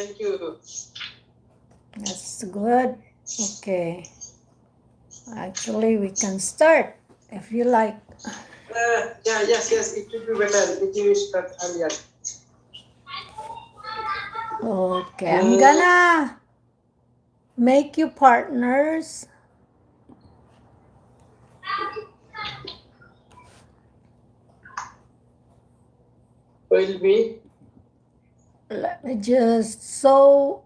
Thank you. That's good. Okay. Actually, we can start if you like. Yes. It will be better if you start earlier. Okay, I'm gonna make you partners. Will be. Let me just so.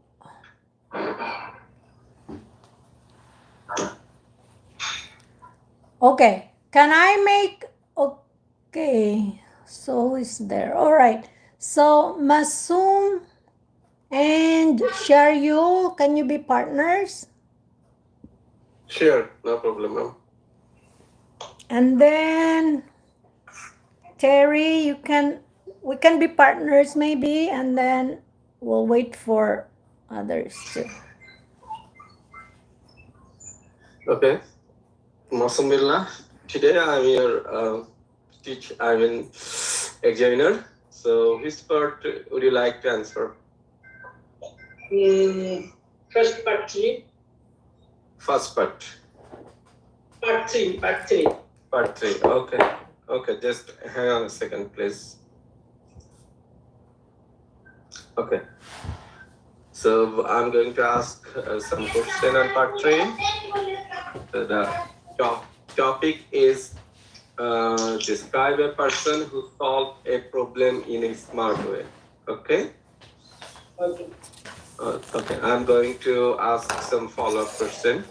Okay, can I make? Okay, so is there. All right. So Masum and Shariul, can you be partners? Sure, no problem, ma'am. And then Terry, we can be partners maybe, and then we'll wait for others too. Okay. Masum, today I'm your examiner. So which part would you like to answer? First part 3. First part. Part 3. Part 3. Okay. Okay, just hang on a second, please. Okay. So I'm going to ask some question on part 3. The topic is describe a person who solved a problem in a smart way. Okay? Okay. Okay, I'm going to ask some follow-up question.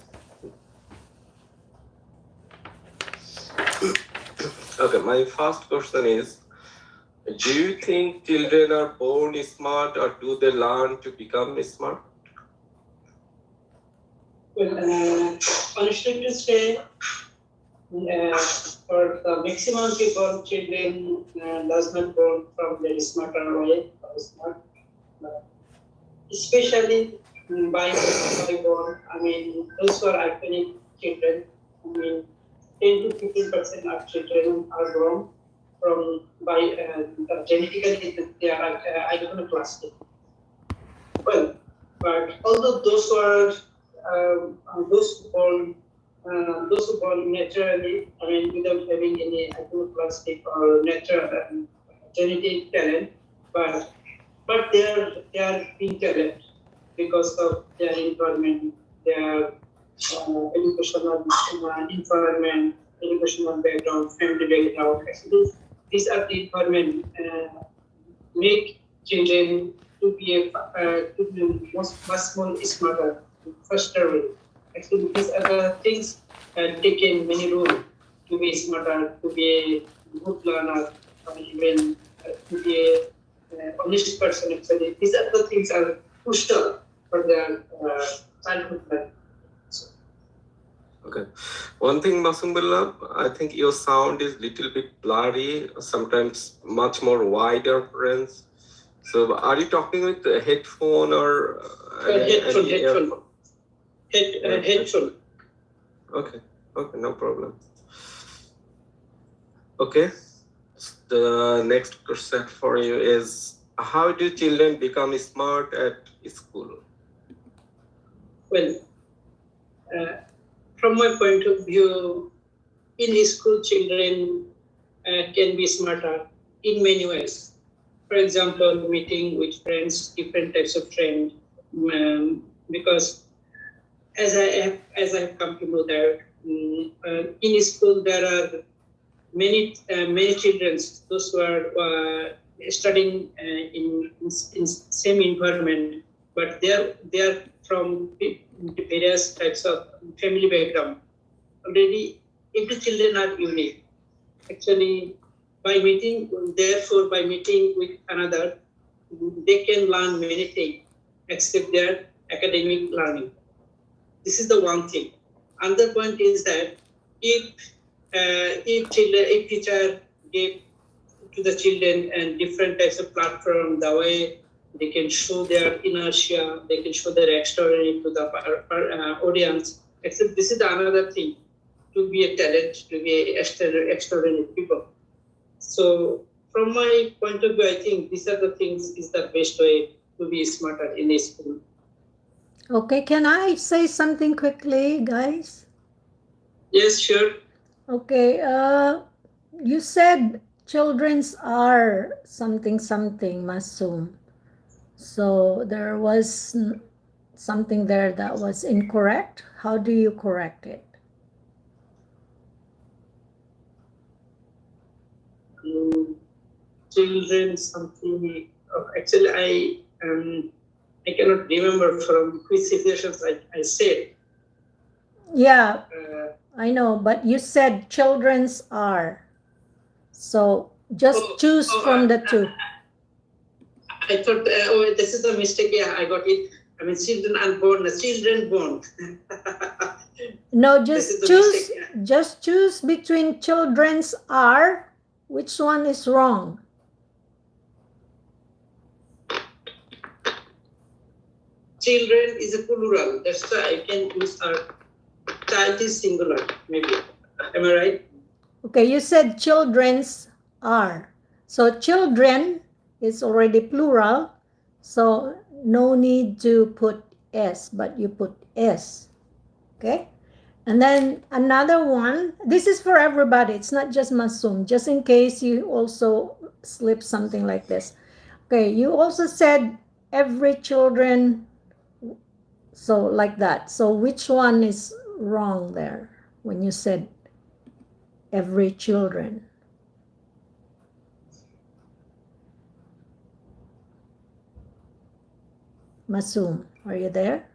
Okay, my first question is, do you think children are born smart or do they learn to become smart? Well, honestly to say, for the maximum people, children does not born from the smarter way or smart. Especially by born, those who are iconic children, 10 to 15% of children are born from by genetically they are iconoclastic. Well, but although those who are those who born naturally, without having any iconoclastic or natural genetic talent, but they are being talent because of their environment, their educational environment, educational background, family background. Actually, these are the environment make children to be much more smarter, faster way. Actually, these are the things taken many roles to be smarter, to be a good learner, or even to be a honest person. Actually, these are the things are crucial for their childhood life. Okay. One thing, Masum, I think your sound is little bit blurry, sometimes much more wider range. So are you talking with a headphone or headphone? Headphone. Okay, no problem. Okay, the next question for you is, how do children become smart at school? Well, from my point of view, in school, children can be smarter in many ways. For example, meeting with friends, different types of friends, because as I have come to know that in school there are many children, those who are studying in same environment, but they are from various types of family background. Already, every children are unique. Actually, by meeting with another, they can learn many things except their academic learning. This is the one thing. Another point is that if teacher gave to the children and different types of platform, the way they can show their inertia, they can show their extraordinary to the audience. Except this is another thing, to be a talent, to be extraordinary people. So from my point of view, I think these are the things is the best way to be smarter in a school. Okay, can I say something quickly, guys? Yes, sure. Okay, you said children's are something something, Masum. So there was something there that was incorrect. How do you correct it? Children something. Actually, I cannot remember from which situations I said. Yeah, I know, but you said children's are. So just choose from the two. I thought, oh, this is a mistake. Yeah, I got it. I mean, children unborn, children born. No, This is just the choose. mistake, yeah. Just choose between children's are. Which one is wrong? Children is a plural. That's why I can use our child is singular. Maybe. Am I right? Okay, you said children's are. So children is already plural. So no need to put s, but you put s. Okay. And then another one, this is for everybody, it's not just Masum, just in case you also slip something like this. Okay, you also said every children, so like that. So which one is wrong there when you said every children? Masum, are you there?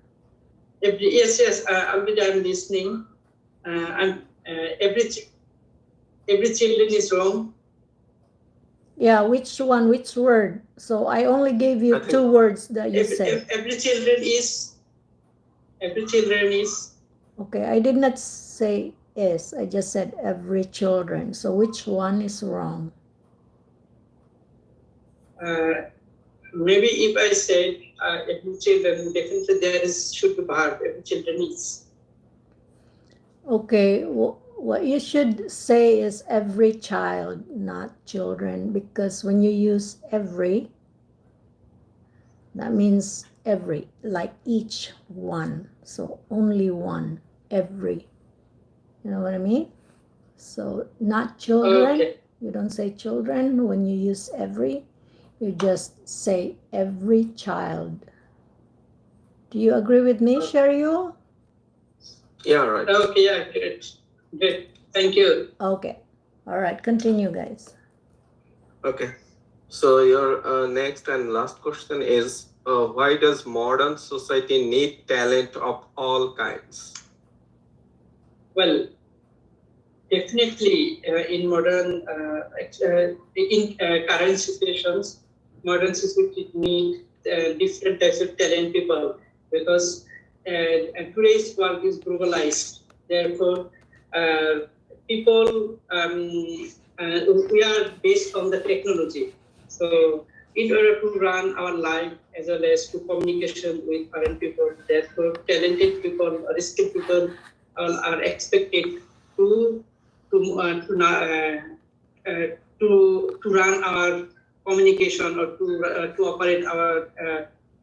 Yes. I'm listening. Every children is wrong. Yeah, which one, which word? So I only gave you two words that you said. Every children is. Okay, I did not say is, I just said every children. So which one is wrong? Maybe if I said every children, definitely there should be verb. Every children is. Okay, what you should say is every child, not children, because when you use every, that means every, like each one. So only one, every. You know what I mean? So not children. Okay. You don't say children when you use every. You just say every child. Do you agree with me, Shariul? Yeah, right. Okay, yeah, great. Thank you. Okay. All right, continue, guys. Okay. So your next and last question is, why does modern society need talent of all kinds? Well, definitely in modern, in current situations, modern society need different types of talent people, because today's world is globalized. Therefore, people, we are based on the technology. So in order to run our life as well as to communication with foreign people, therefore talented people or skilled people are expected to run our communication or to operate our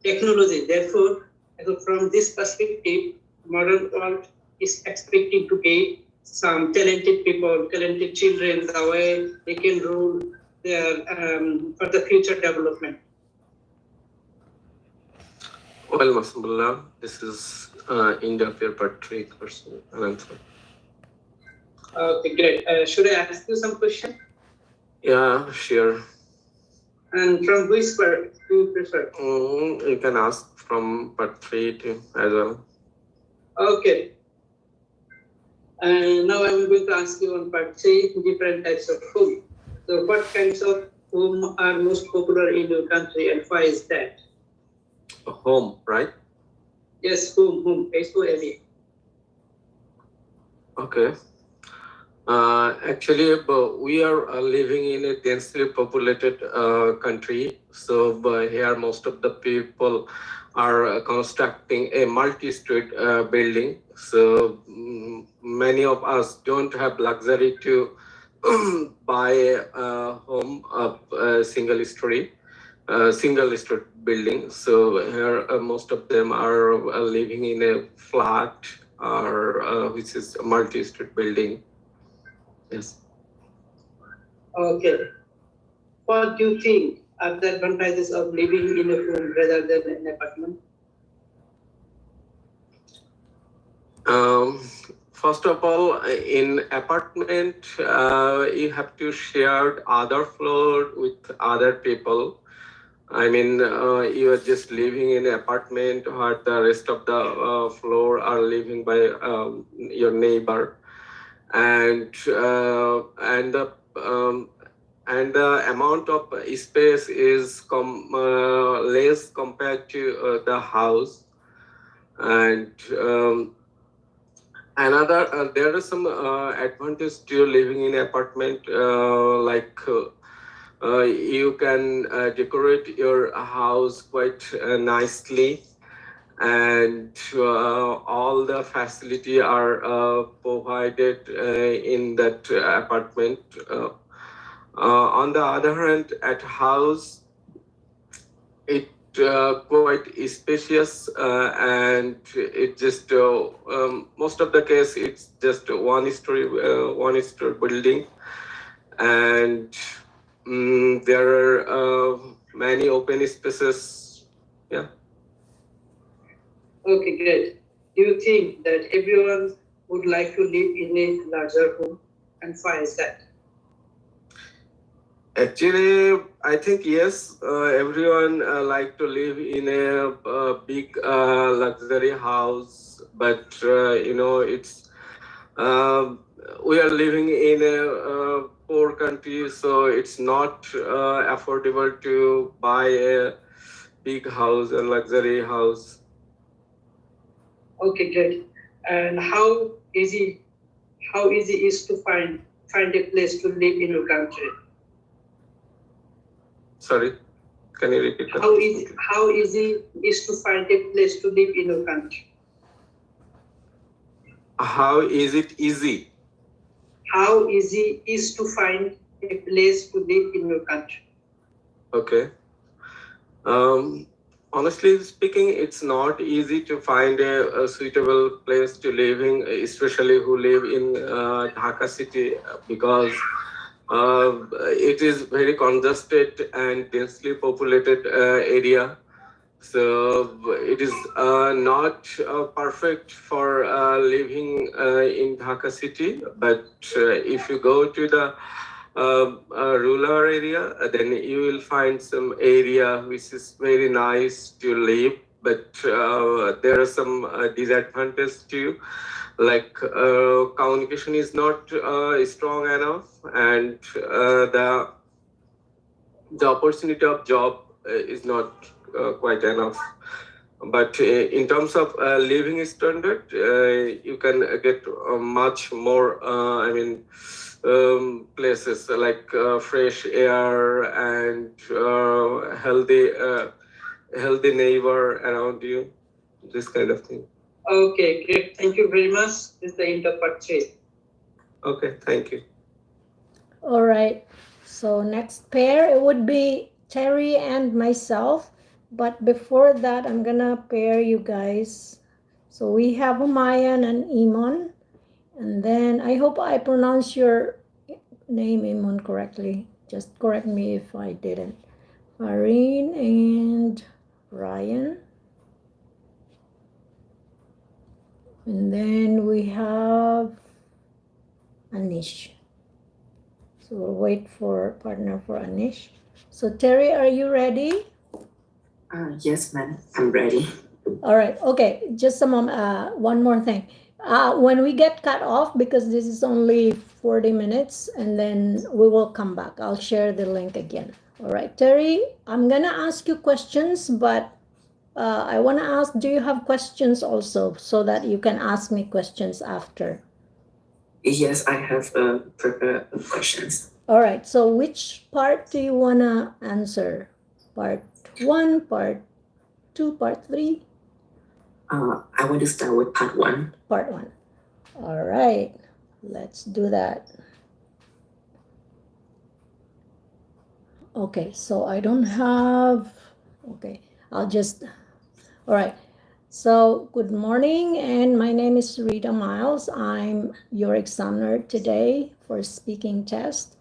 technology. Therefore, from this perspective, modern world is expecting to get some talented people, talented children, the way they can rule their for the future development. Well, Masumullah, this is end of your part 3 question and answer. Okay, great. Should I ask you some question? Yeah, sure. And from which part do you prefer? You can ask from part 3 too, as well. Okay. And now I'm going to ask you on part 3, different types of home. So what kinds of home are most popular in your country and why is that? Home, right? Yes, home, H-O-M-E. Okay. Actually, we are living in a densely populated country. So here, most of the people are constructing a multi-street building. So many of us don't have luxury to buy a home of single story. building. So here most of them are living in a flat or which is a multi-street building. Yes. Okay. What do you think are the advantages of living in a home rather than an apartment? First of all, in apartment, you have to share other floor with other people. I mean, you are just living in an apartment where the rest of the floor are living by your neighbor, and the amount of space is less compared to the house, and another there are some advantage to living in apartment, you can decorate your house quite nicely, and all the facility are provided in that apartment. On the other hand, at house, it quite spacious, and it just most of the case it's just one story building, and there are many open spaces. Yeah. Okay, great. Do you think that everyone would like to live in a larger home, and why is that? Actually, I think yes, everyone like to live in a big luxury house, but it's we are living in a poor country, so it's not affordable to buy a big house, a luxury house. Okay, great. And how easy is to find a place to live in your country? Sorry, can you repeat that? How easy is to find a place to live in your country? How is it easy? How easy is to find a place to live in your country? Okay. Honestly speaking, it's not easy to find a suitable place to live in, especially who live in Dhaka city, because it is very congested and densely populated area. So it is not perfect for living in Dhaka city. But if you go to the rural area, then you will find some area which is very nice to live. But there are some disadvantages too, like communication is not strong enough, and the opportunity of job is not quite enough. But in terms of living standard, you can get much more. Places like fresh air and healthy neighbor around you. This kind of thing. Okay, great. Thank you very much. This is the end of part 3. Okay, thank you. All right. So next pair, it would be Terry and myself. But before that, I'm gonna pair you guys. So we have Humayan and Imon. And then I hope I pronounce your name, Imon, correctly. Just correct me if I didn't. Farheen and Raiyan. And then we have Aneesh. So we'll wait for partner for Aneesh. So Terry, are you ready? Yes, ma'am. I'm ready. All right. Okay. Just a moment. One more thing. When we get cut off, because this is only 40 minutes, and then we will come back. I'll share the link again. All right, Terry, I'm going to ask you questions, but I want to ask, do you have questions also so that you can ask me questions after? Yes, I have prepared questions. All right. So which part do you want to answer? Part 1, part 2, part 3? I want to start with part 1. Part 1. All right. Let's do that. Okay. So I don't have... Okay. I'll just, all right. So good morning, and my name is Rita Miles. I'm your examiner today for speaking test.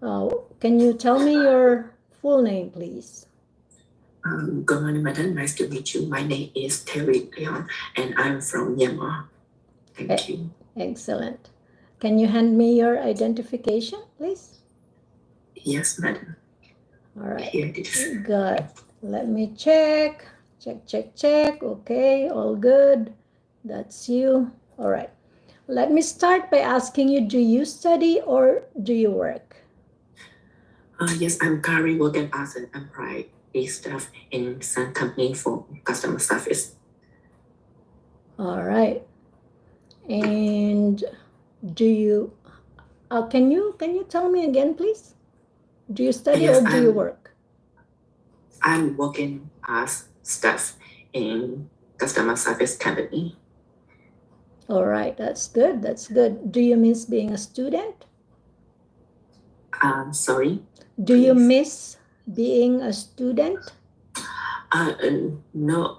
Can you tell me your full name, please? Good morning, madam. Nice to meet you. My name is Terry Leon, and I'm from Myanmar. Thank you. Excellent. Can you hand me your identification, please? Yes, madam. All right. Here it is. Good. Let me check. Check. Okay, all good. That's you. All right. Let me start by asking you, do you study or do you work? Yes, I'm currently working as an employee staff in some company for customer service. All right. And do you, can you tell me again, please? Do you study Yes, or do you work? I'm working as staff in customer service company. All right, that's good. That's good. Do you miss being a student? Sorry. Do you Please. miss being a student? No,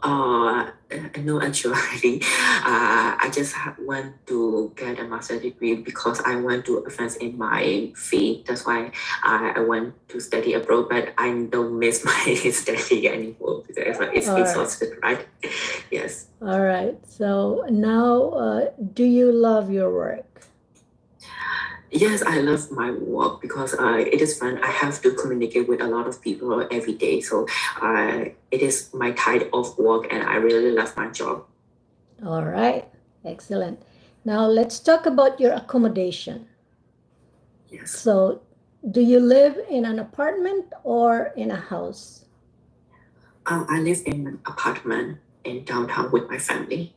no, actually, I just want to get a master's degree because I want to advance in my field. That's why I want to study abroad, but I don't miss my study anymore because it's All right. exhausted, right? Yes. All right. So now, do you love your work? Yes, I love my work because it is fun. I have to communicate with a lot of people every day. So it is my type of work and I really love my job. All right. Excellent. Now let's talk about your accommodation. Yes. So do you live in an apartment or in a house? I live in an apartment in downtown with my family.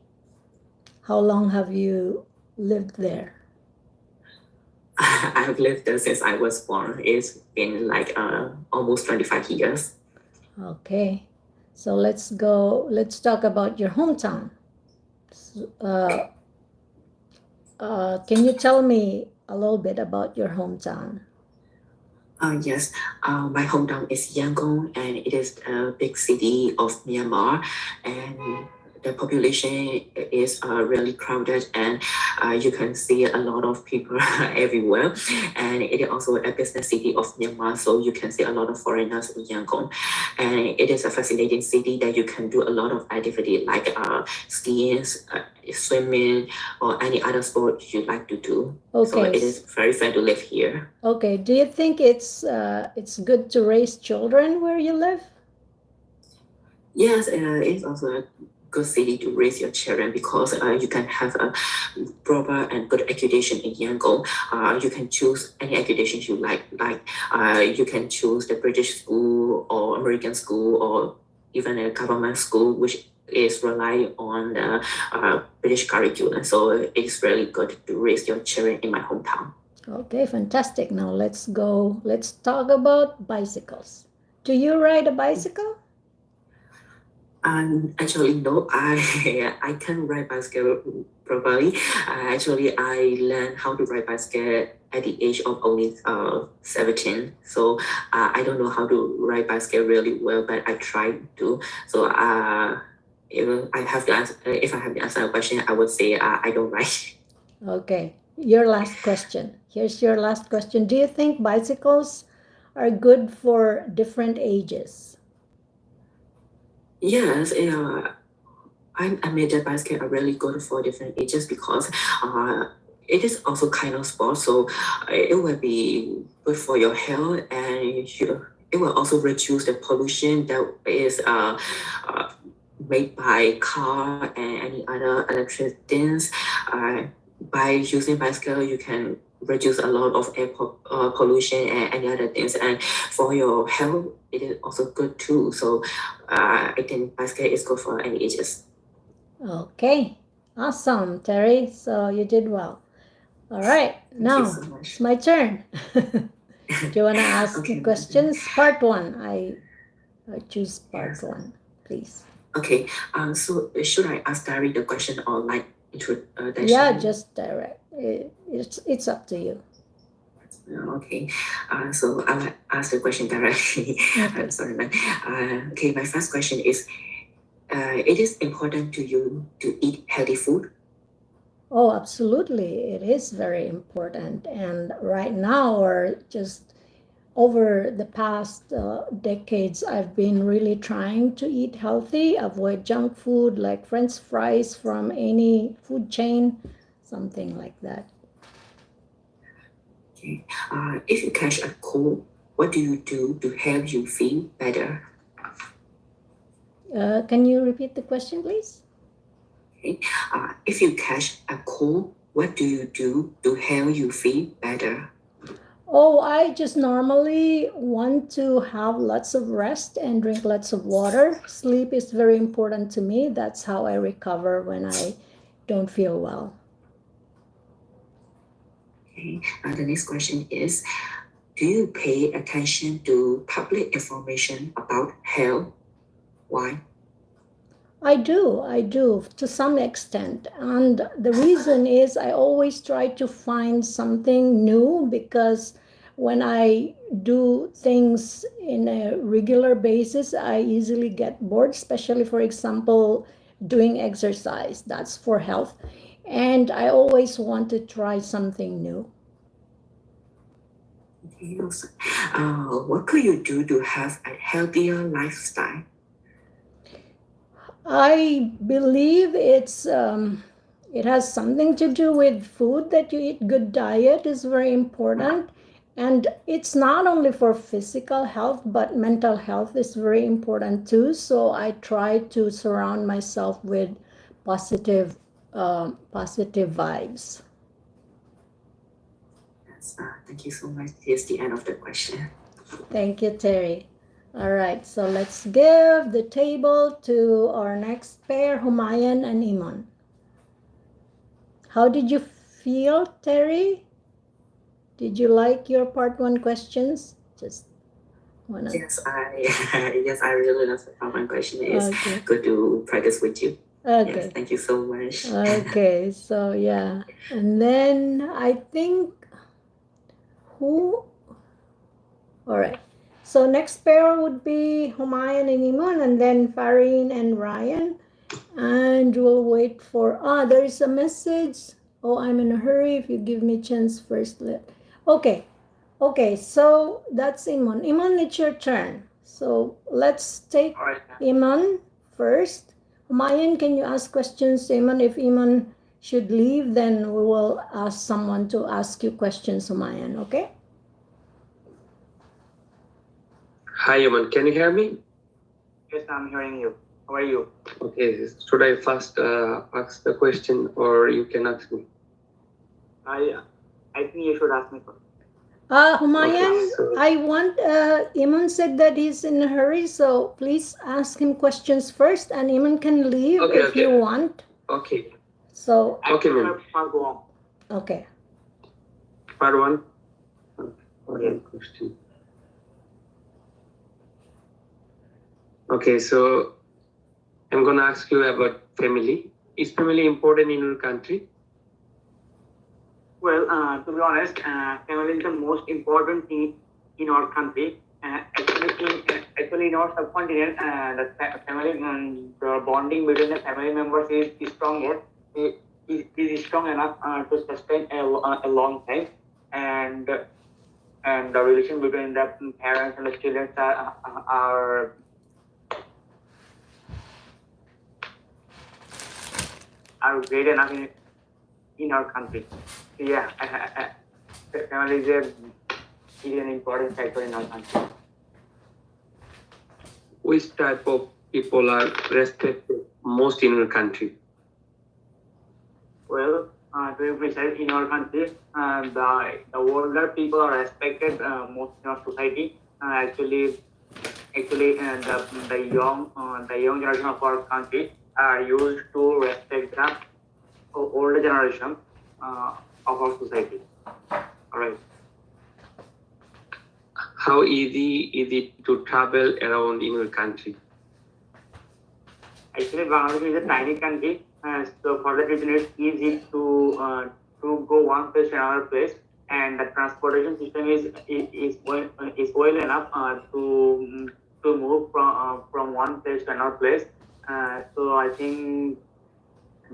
How long have you lived there? I've lived there since I was born. It's been like almost 25 years. Okay. So let's talk about your hometown. Can you tell me a little bit about your hometown? Yes, my hometown is Yangon, and it is a big city of Myanmar, and the population is really crowded, and you can see a lot of people everywhere. And it is also a business city of Myanmar, so you can see a lot of foreigners in Yangon. And it is a fascinating city that you can do a lot of activity like skiing, swimming, or any other sport you like to do. Okay. So it is very fun to live here. Okay. Do you think it's good to raise children where you live? Yes, it's also a good city to raise your children because you can have a proper and good education in Yangon. You can choose any education you like. You can choose the British school or American school or even a government school, which is rely on the British curriculum. So it's really good to raise your children in my hometown. Okay, fantastic. Now let's talk about bicycles. Do you ride a bicycle? Actually, no, I can ride bicycle properly. Actually, I learned how to ride bicycle at the age of only 17. So I don't know how to ride bicycle really well, but I tried to. So if I have to answer a question, I would say I don't ride. Okay, your last question. Here's your last question. Do you think bicycles are good for different ages? Yes, I admit that basketball are really good for different ages because it is also kind of sport, so it will be good for your health and it will also reduce the pollution that is made by car and any other electric things. By using bicycle, you can reduce a lot of air pollution and any other things. And for your health, it is also good too. So I think bicycle is good for any ages. Okay, awesome, Terry. So you did well. All right, now so it's my turn. Do you want to ask Okay, questions? Part one. I choose part one, please. Okay. So should I ask Dari the question or like introduction? Yeah, just direct. It's up to you. Okay. So I'll ask the question directly. Okay. I'm sorry, man. Okay, my first question is, it is important to you to eat healthy food? Oh, absolutely. It is very important. And right now, or just over the past decades, I've been really trying to eat healthy, avoid junk food like French fries from any food chain, something like that. Okay. If you catch a cold, what do you do to help you feel better? Can you repeat the question, please? Okay. If you catch a cold, what do you do to help you feel better? Oh, I just normally want to have lots of rest and drink lots of water. Sleep is very important to me. That's how I recover when I don't feel well. Okay. The next question is, do you pay attention to public information about health? Why? I do to some extent. And the reason is I always try to find something new, because when I do things in a regular basis, I easily get bored, especially, for example, doing exercise. That's for health. And I always want to try something new. Okay. Also, what could you do to have a healthier lifestyle? I believe it has something to do with food that you eat. Good diet is very important, and it's not only for physical health, but mental health is very important too. So I try to surround myself with positive, positive vibes. Yes, thank you so much. Here's the end of the question. Thank you, Terry. All right, so let's give the table to our next pair, Humayan and Imon. How did you feel, Terry? Did you like your part one questions? Just wanna. Yes, I really love the common question. It's Okay. good to practice with you. Okay. Yes, thank you so much. Okay. So yeah, and then I think who. All right. So next pair would be Humayan and Imon, and then Farheen and Raiyan. And we'll wait for. There is a message. Oh, I'm in a hurry. If you give me chance first, okay. Okay, so that's Imon. Imon, it's your turn. So let's take Imon first. Humayan, can you ask questions to Imon? If Imon should leave, then we will ask someone to ask you questions, Humayan, okay? Hi, Imon. Can you hear me? Yes, I'm hearing you. How are you? Okay. Should I first ask the question, or you can ask me? I think you should ask me first. Humayan, Okay, so- I want, Imon said that he's in a hurry, so please ask him questions first, and Imon can leave if you want. Okay. So, Okay, ma'am. I'll go on. okay. Part one. One question. Okay, so I'm gonna ask you about family. Is family important in your country? Well, to be honest, family is the most important thing in our country. Actually, in our subcontinent, the family, the bonding between the family members is stronger. It is strong enough to sustain a long time, and the relation between the parents and the children are great enough in our country. Yeah, family is an important factor in our country. Which type of people are respected most in your country? Well, to be precise, in our country, the older people are respected most in our society. Actually, the young generation of our country are used to respect the older generation of our society. All right. How easy is it to travel around in your country? Actually, Bangladesh is a tiny country, so for that reason, it's easy to go one place to another place. and the transportation system is well enough to move from one place to another place. So I think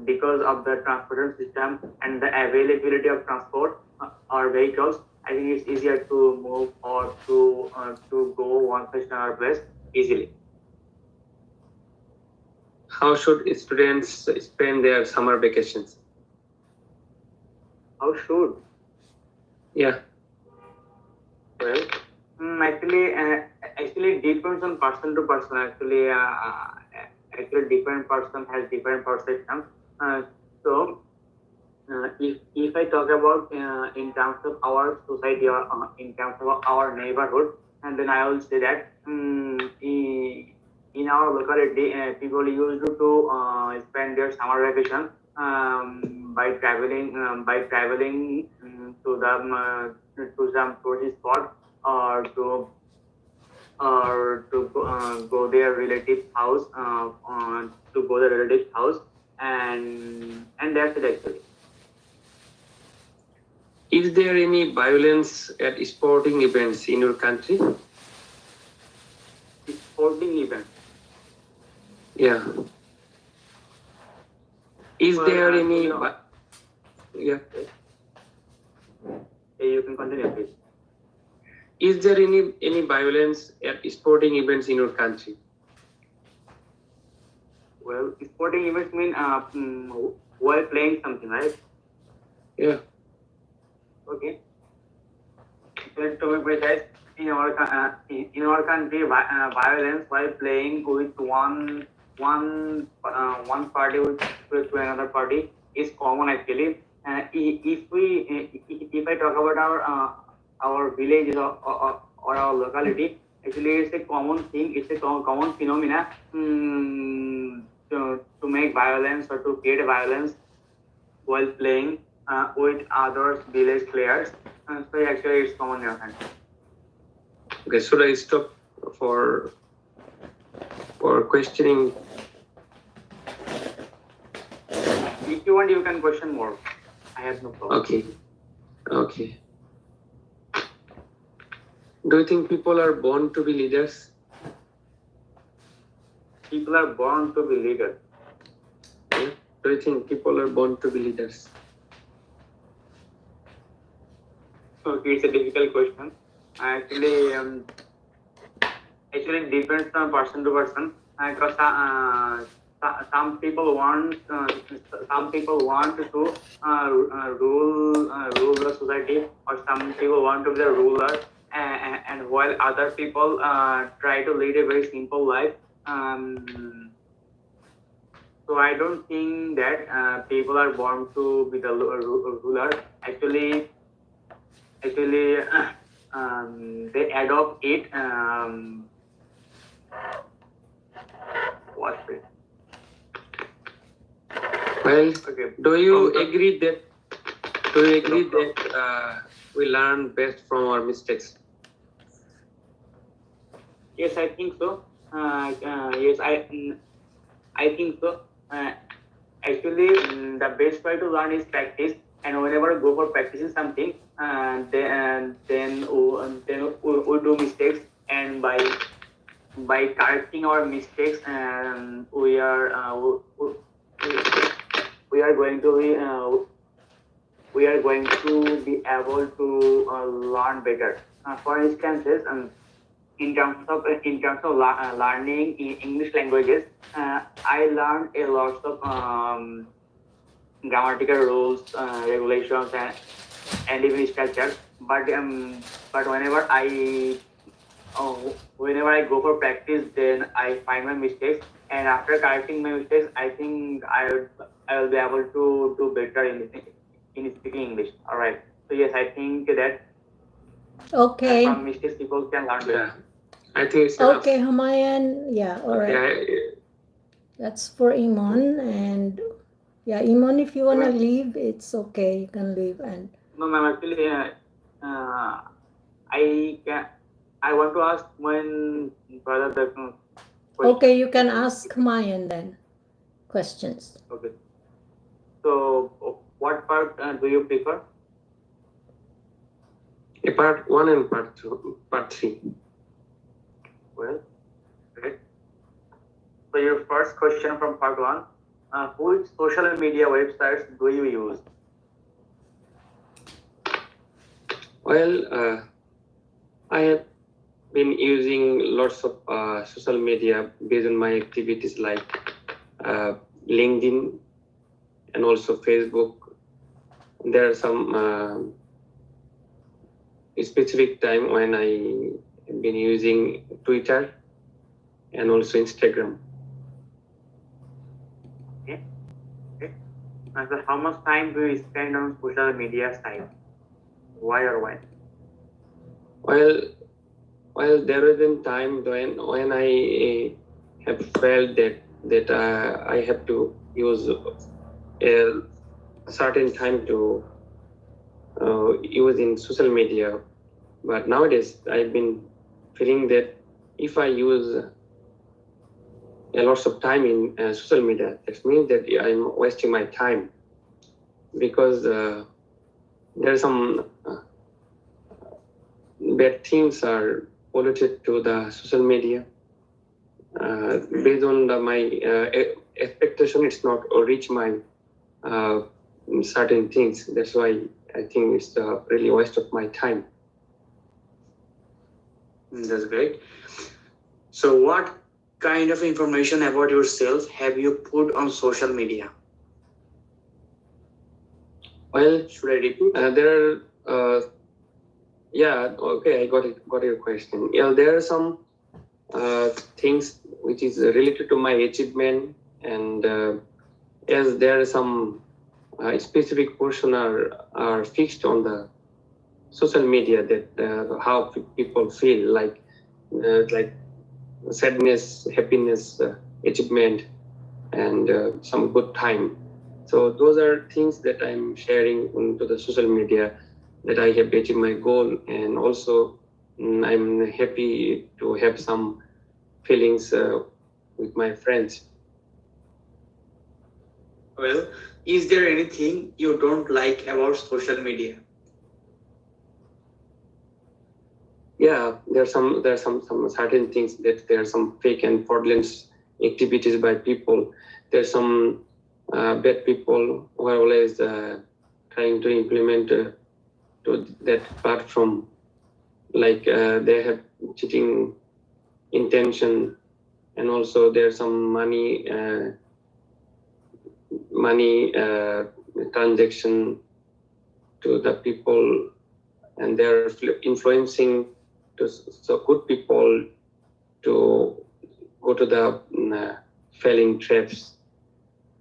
because of the transportation system and the availability of transport or vehicles, I think it's easier to move or to go one place to another place easily. How should students spend their summer vacations? How should? Yeah. Well, actually, it depends on person to person. Actually, different person has different perception. So, if I talk about in terms of our society or in terms of our neighborhood, and then I will say that in our locality, people used to spend their summer vacation by traveling to some tourist spot or to go their relative's house to go their relative's house, and that's it actually. Is there any violence at sporting events in your country? Sporting event. Yeah. Is Well, there you any? know- Yeah. You can continue, please. Is there any violence at sporting events in your country? Well, sporting events mean while playing something, right? Yeah. Okay. So to be precise, in our country, violence while playing with one party to another party is common actually. If I talk about our villages or our locality, actually it's a common thing. It's a common phenomena to make violence or to create violence while playing with others village players. So actually it's common in our country. Okay. Should I stop for questioning? If you want, you can question more. I have no problem. Okay. Okay. Do you think people are born to be leaders? People are born to be leaders. Yeah. Do you think people are born to be leaders? Okay, it's a difficult question. Actually, it depends on person to person. Because some people want to rule the society, or some people want to be the ruler, and while other people try to lead a very simple life. So I don't think that people are born to be the ruler. Actually, they adopt it. What's it? Well, Okay. do you agree that we learn best from our mistakes? Yes, I think so. Yes, I think so. Actually, the best way to learn is practice. And whenever we go for practicing something, then we do mistakes, and by correcting our mistakes, and we are going to be able to learn better. For instances, in terms of learning in English languages, I learned a lot of grammatical rules, regulations, and even structures. But whenever I go for practice, then I find my mistakes, and after correcting my mistakes, I think I will be able to do better in speaking English. All right. So yes, I think that Okay. from mistakes people can learn better. Yeah. I think it's enough. Okay, Humayan. Yeah, all right. Okay. That's for Imon. And yeah, Imon, if you want to leave, it's okay. You can leave. And No, ma'am. Actually, I want to ask when brother the question. okay, you can ask Humayan then questions. Okay. So, what part do you prefer? Part 1 and part 2, part 3. Well, great. So your first question from part 1, which social media websites do you use? Well, I have been using lots of social media based on my activities like LinkedIn and also Facebook. There are some specific time when I have been using Twitter and also Instagram. And so how much time do you spend on social media site? Why or why? Well, there was a time when I have felt that I have to use a certain time to use in social media, but nowadays I've been feeling that if I use a lot of time in social media, that means that I'm wasting my time because there are some bad things are polluted to the social media. Based on my expectation, it's not reach my certain things. That's why I think it's really a waste of my time. That's great. So what kind of information about yourself have you put on social media? Well, should I repeat? There are yeah, okay, I got your question. Yeah, there are some things which is related to my achievement, and as there are some specific portion are fixed on the social media that how people feel like sadness, happiness, achievement, and some good time. So those are things that I'm sharing onto the social media that I have achieved my goal, and also I'm happy to have some feelings with my friends. Well, is there anything you don't like about social media? Yeah, there are some certain things that there are some fake and fraudulent activities by people. There's some bad people who are always trying to implement to that platform, like they have cheating intention, and also there's some money transaction to the people, and they're influencing to so good people to go to the failing traps.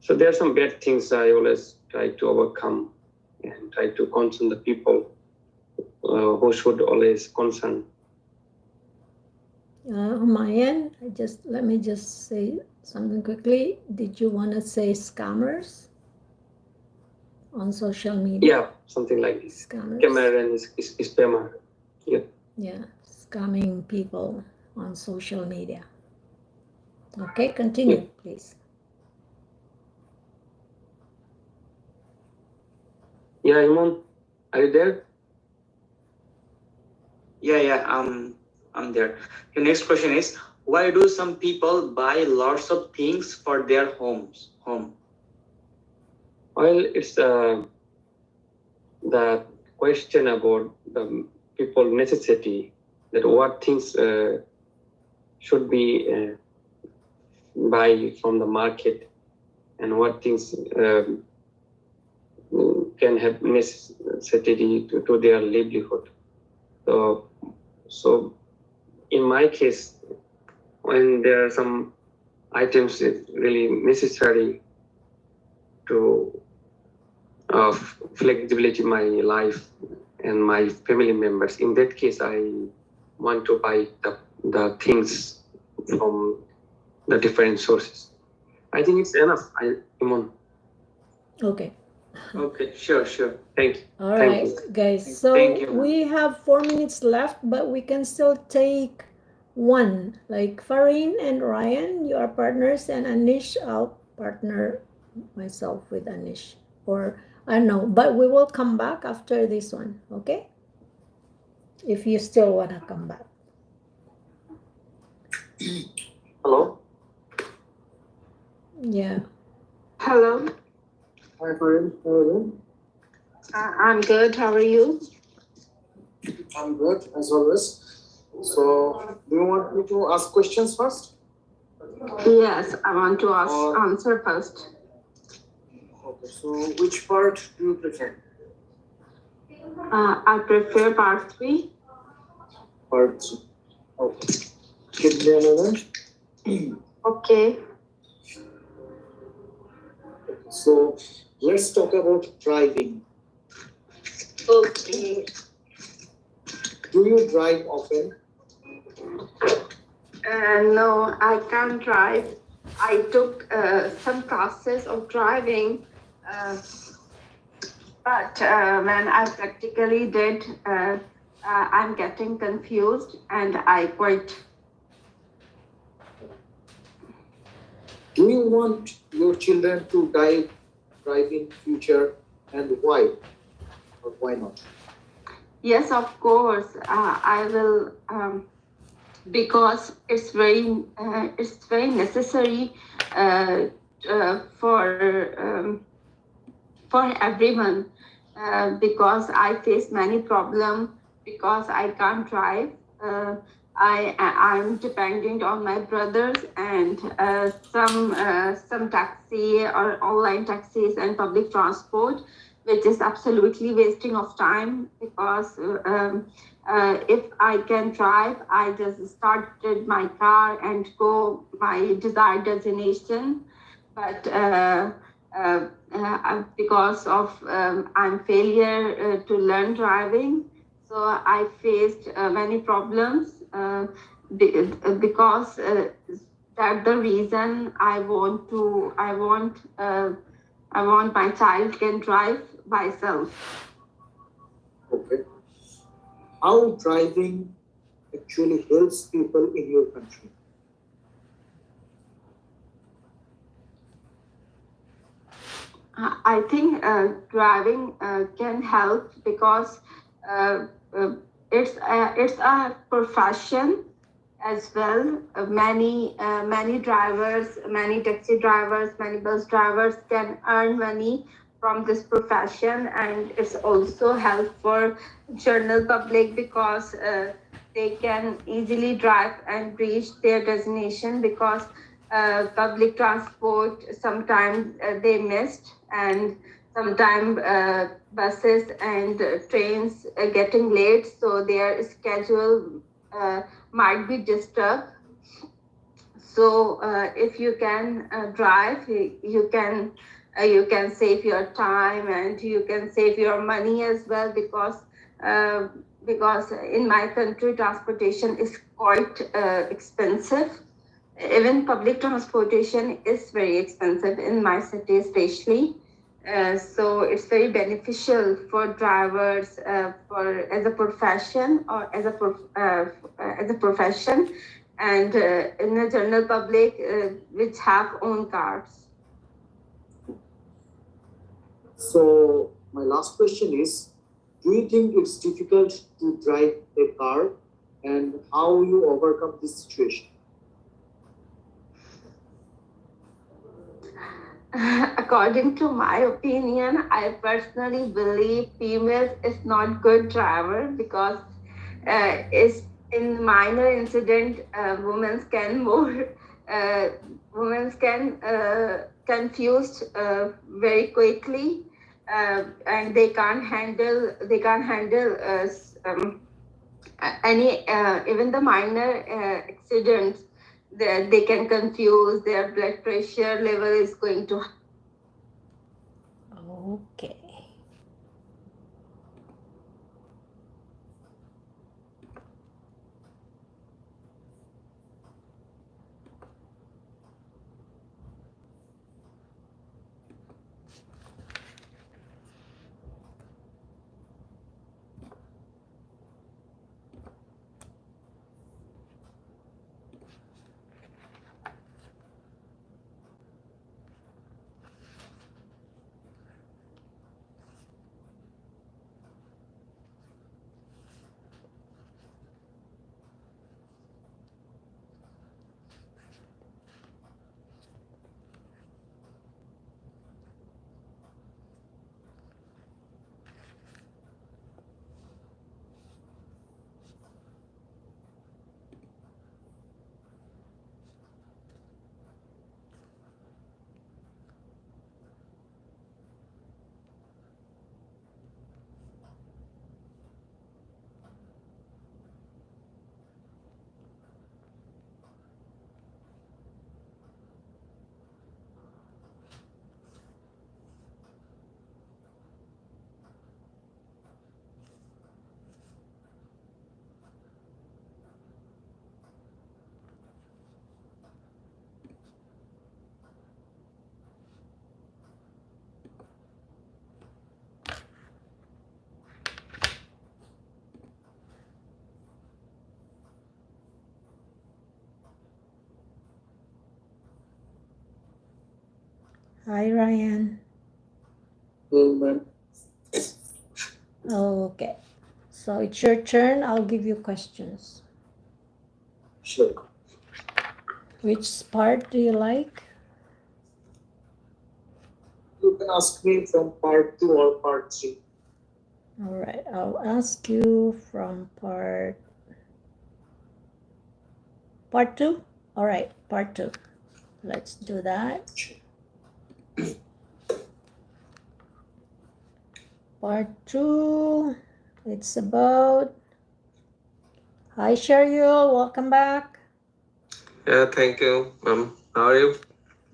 So there are some bad things I always try to overcome and try to concern the people who should always concern. Humayan, let me just say something quickly. Did you want to say scammers on social media? Yeah, something like this. Scammers. Scammer and spammer. Yeah. Yeah, scamming people on social media. Okay, continue, please. Yeah, Imon, are you there? Yeah, I'm there. The next question is, why do some people buy lots of things for their home? Well, it's the question about the people necessity, that what things should be buy from the market, and what things can have necessity to their livelihood. So in my case, when there are some items that really necessary to flexibility my life and my family members, in that case I want to buy the things from the different sources. I think it's enough, Imon. Okay. Okay, sure. Thank you. All Thank right, you. guys. So Thank you. we have 4 minutes left, but we can still take one. Like Farheen and Raiyan, you are partners, and Aneesh, I'll partner myself with Aneesh. Or I don't know, but we will come back after this one. Okay? if you still want to come back. Hello. Yeah. Hello, Hi, Farheen. How are you? I'm good. How are you? I'm good, as always. So, do you want me to ask questions first? Yes, I want to Or- answer first. Okay, so which part do you prefer? I prefer part 3. Part 3. Okay. Give me a moment. Okay. So, let's talk about driving. Okay. Do you drive often? No, I can't drive. I took some classes of driving, but when I practically did, I'm getting confused and I quit. Do you want your children to drive in future, and why? Or why not? Yes, of course. I will, because it's very necessary uh, for everyone. Because I face many problems because I can't drive. I'm dependent on my brothers and some taxi or online taxis and public transport, which is absolutely wasting of time because if I can drive, I just started my car and go my desired destination. But because of I'm failure to learn driving, so I faced many problems because that's the reason I want my child can drive by self. Okay. How driving actually helps people in your country? I think driving can help because uh, uh, it's a profession as well. Many drivers, many taxi drivers, many bus drivers can earn money from this profession, and it's also help for general public because they can easily drive and reach their destination because public transport sometimes they missed, and sometimes buses and trains getting late, so their schedule might be disturbed. So if you can drive, you can save your time and you can save your money as well uh, because in my country transportation is quite expensive. Even public transportation is very expensive in my city, especially. So it's very beneficial for drivers for as a profession or as a profession, and in the general public which have own cars. So, my last question is, do you think it's difficult to drive a car, and how you overcome this situation? According to my opinion, I personally believe females is not good driver because is in minor incident women can more women can confused very quickly, and they can't handle any even the minor accidents. They can confuse, their blood pressure level is going to. Okay. Hi, Ryan. Hello, ma'am. Okay. So it's your turn. I'll give you questions. Sure. Which part do you like? You can ask me from part 2 or part 3. All right. I'll ask you from part 2. All right. Part 2. Let's do that. Part 2. It's about. Hi, Shariul. Welcome back. Yeah, thank you. How are you?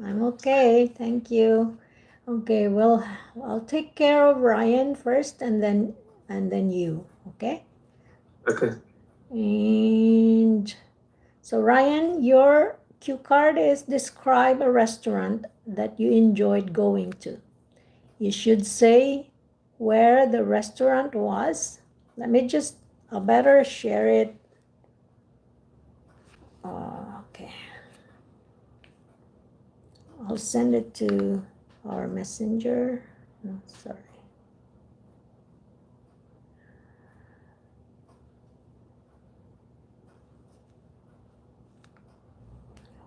I'm okay. Thank you. Okay. Well, I'll take care of Ryan first, and then you. Okay. Okay. And so, Ryan, your cue card is describe a restaurant that you enjoyed going to. You should say where the restaurant was. Let me just, I'll better share it. Okay. I'll send it to our messenger. No, sorry.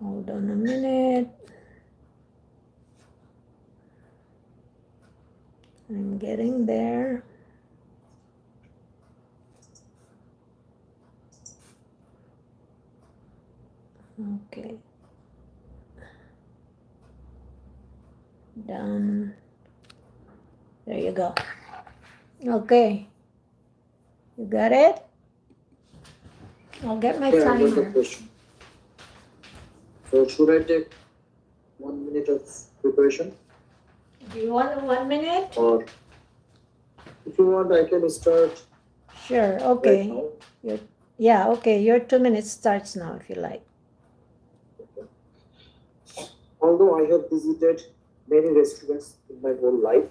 Hold on a minute. I'm getting there. Okay. Done. There you go. Okay. You got it? I'll get my Yeah, I got the timer. question. So should I take 1 minute of preparation? Do you want 1 minute? Or if you want, I can start Sure. right Okay. now. Yeah, okay. Your 2 minutes starts now if you like. Although I have visited many restaurants in my whole life,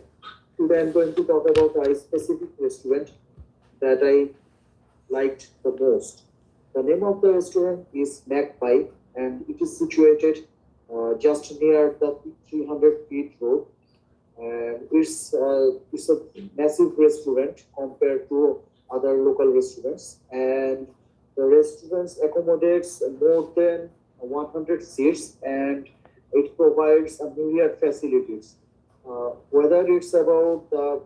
today I'm going to talk about a specific restaurant that I liked the most. The name of the restaurant is Magpie, and it is situated just near the 300 feet road. And it's a massive restaurant compared to other local restaurants, and the restaurant accommodates more than 100 seats, and it provides a myriad facilities. Whether it's about the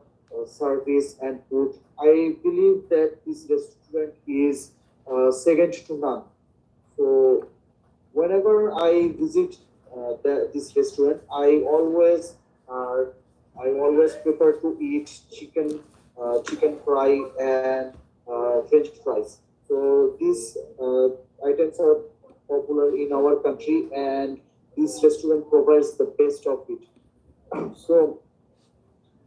service and food, I believe that this restaurant is second to none. So whenever I visit this restaurant, uh, I always prefer to eat chicken fry and French fries. So these items are popular in our country, and this restaurant provides the best of it. So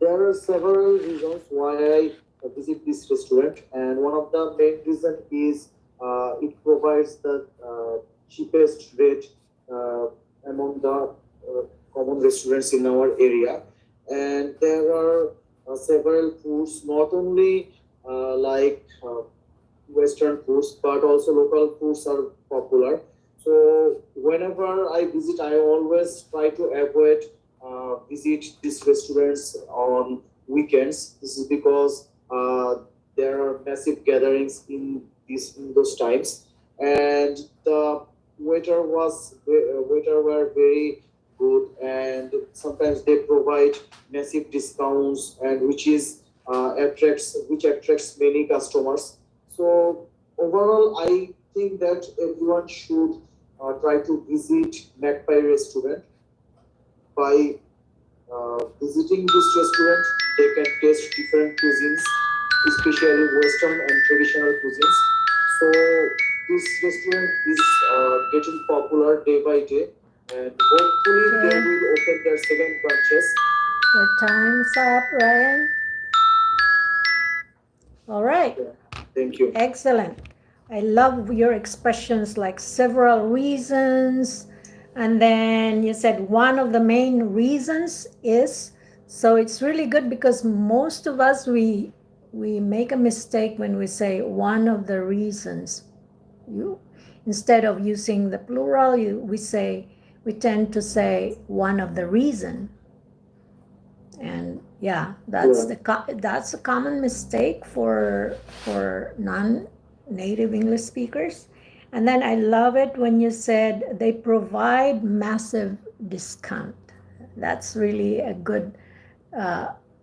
there are several reasons why I visit this restaurant, and one of the main reason is it provides the cheapest rate uh, among the common restaurants in our area. And there are several foods, not only Western foods, but also local foods are popular. So whenever I visit, I always try to avoid visit these restaurants on weekends. This is because there are massive gatherings in those times, and the waiter were very good, and sometimes they provide massive discounts, and which attracts many customers. So overall, I think that everyone should try to visit Magpie restaurant. By visiting this restaurant, they can taste different cuisines, especially Western and traditional cuisines. So this restaurant is getting popular day by day, and hopefully they Okay. will open their second branches. Your time's up, Ryan. All right. Yeah, thank you. Excellent. I love your expressions like several reasons. And then you said one of the main reasons is, so it's really good because most of us, we make a mistake when we say one of the reasons. You, instead of using the plural, we tend to say one of the reason. And yeah, that's that's a common mistake for non-native English speakers. And then I love it when you said they provide massive discount. That's really a good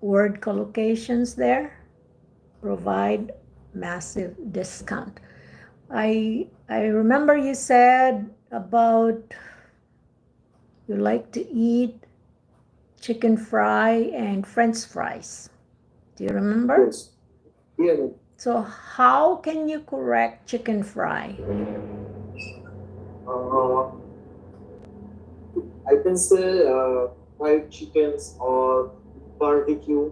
word collocations there. Provide massive discount. I remember you said about you like to eat chicken fry and French fries. Do you remember? Yes. Yeah, ma'am. So how can you correct chicken fry? I can say fried chickens or barbecue.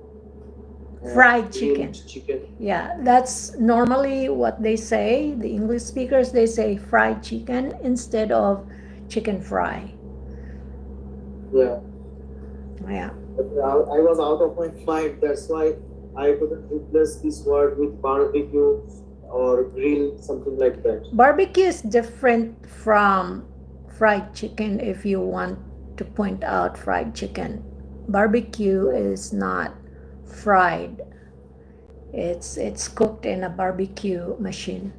Fried grilled chicken. chicken. Yeah, that's normally what they say. The English speakers, they say fried chicken instead of chicken fry. Yeah. Yeah. But I was out of my mind. That's why I couldn't replace this word with barbecue or grill, something like that. Barbecue is different from fried chicken if you want to point out fried chicken. Barbecue is not fried. It's cooked in a barbecue machine.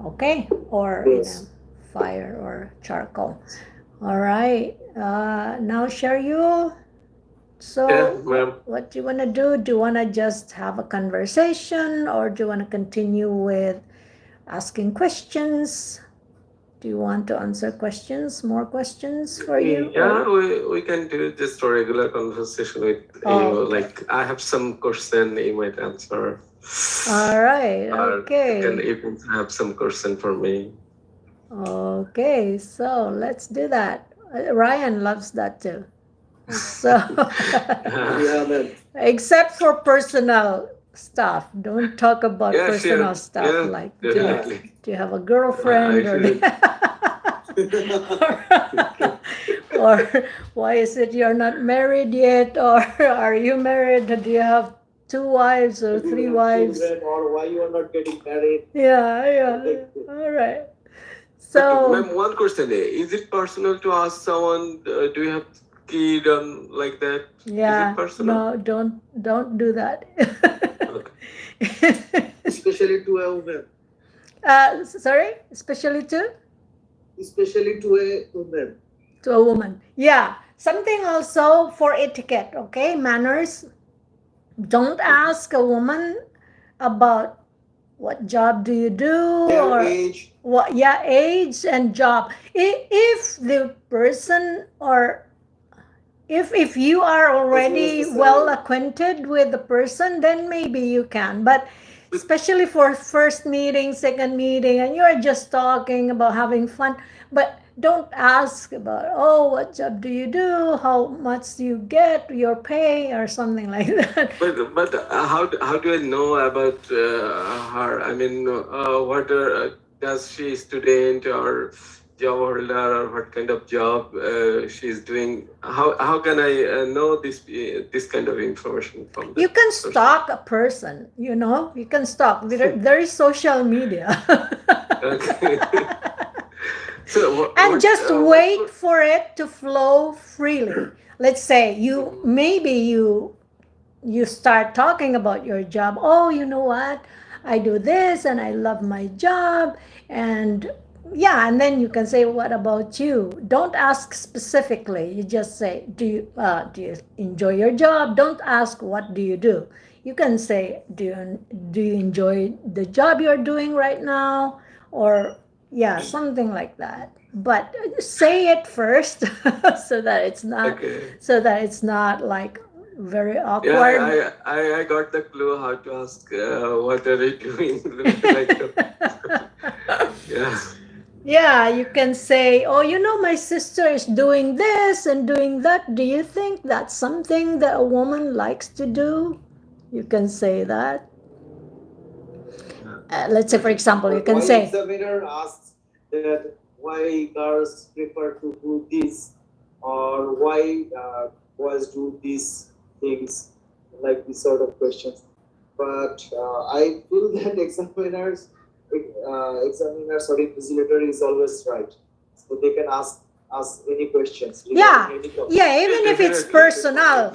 Okay? Or in a fire or charcoal. All right. Now Shariul. So Yeah, ma'am. what do you want to do? Do you want to just have a conversation or do you want to continue with asking questions? Do you want to answer questions? More questions for you? Yeah, we can do just a regular conversation with you. Okay. Like I have some question you might answer. All right. Or Okay. you can have some question for me. Okay. So let's do that. Ryan loves that too. So Yeah, ma'am. except for personal stuff, don't talk about Yeah, personal sure. stuff Yeah, like definitely. do you have a girlfriend or or why is it you're not married yet, or are you married? Do you have 2 wives or 3 wives? Children, or why you are not getting married? Yeah. All right. But So ma'am, one question: is it personal to ask someone, do you have kid and like that? yeah, Is it personal? no, don't do that. Especially to a woman. Sorry, especially to Especially to a woman. a woman. Yeah, something also for etiquette. Okay, manners. Don't ask a woman about what job do you do Their or age. what. Yeah, age and job. If the person or if you are already well acquainted with the person, then maybe you can. But especially for first meeting, second meeting, and you're just talking about having fun, but don't ask about, oh, what job do you do, how much do you get, your pay, or something like that. But how do I know about her? I mean, what does she student or job holder or what kind of job she's doing? How can I know this kind of information from that You can person? stalk a person, you can stalk. There is social media. Okay. So And just wait for it to flow freely. Let's say maybe you start talking about your job. Oh, you know what? I do this and I love my job. And yeah, and then you can say, what about you? Don't ask specifically. You just say, do you enjoy your job? Don't ask, what do you do? You can say, do you enjoy the job you're doing right now? Or yeah, something like that. But say it first so that it's not like very awkward. Yeah, I got the clue how to ask what are you doing. Yeah. Yeah, you can say, oh, my sister is doing this and doing that. Do you think that's something that a woman likes to do? You can say that. Let's say, for example, you can say, Examiner asks that why girls prefer to do this, or why boys do these things, like these sort of questions. But I feel that examiners or invigilator is always right, so they can ask any questions. yeah, Any topic. yeah, even if it's personal.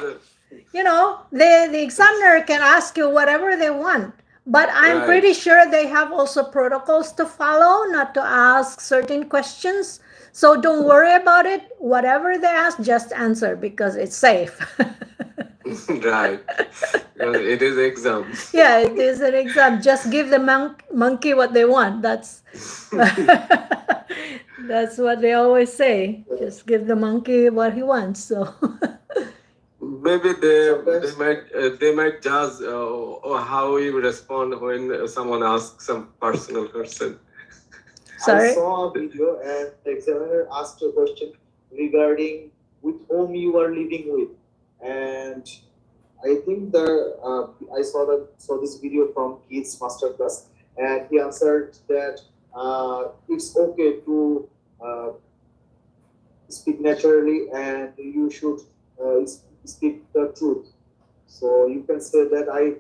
you know, the examiner can ask you whatever they want. But I'm Right. pretty sure they have also protocols to follow, not to ask certain questions. So don't worry about it. Whatever they ask, just answer because it's safe. Right. Because it is exam. Yeah, it is an exam. Just give the monkey what they want. That's that's what they always say. Just give the monkey what he wants. So Maybe they might judge how you respond when someone asks some personal question. sorry. I saw a video and the examiner asked a question regarding with whom you are living with, and I think I saw this video from Keith's masterclass, and he answered that it's okay to speak naturally, and you should speak the truth. So you can say that I'm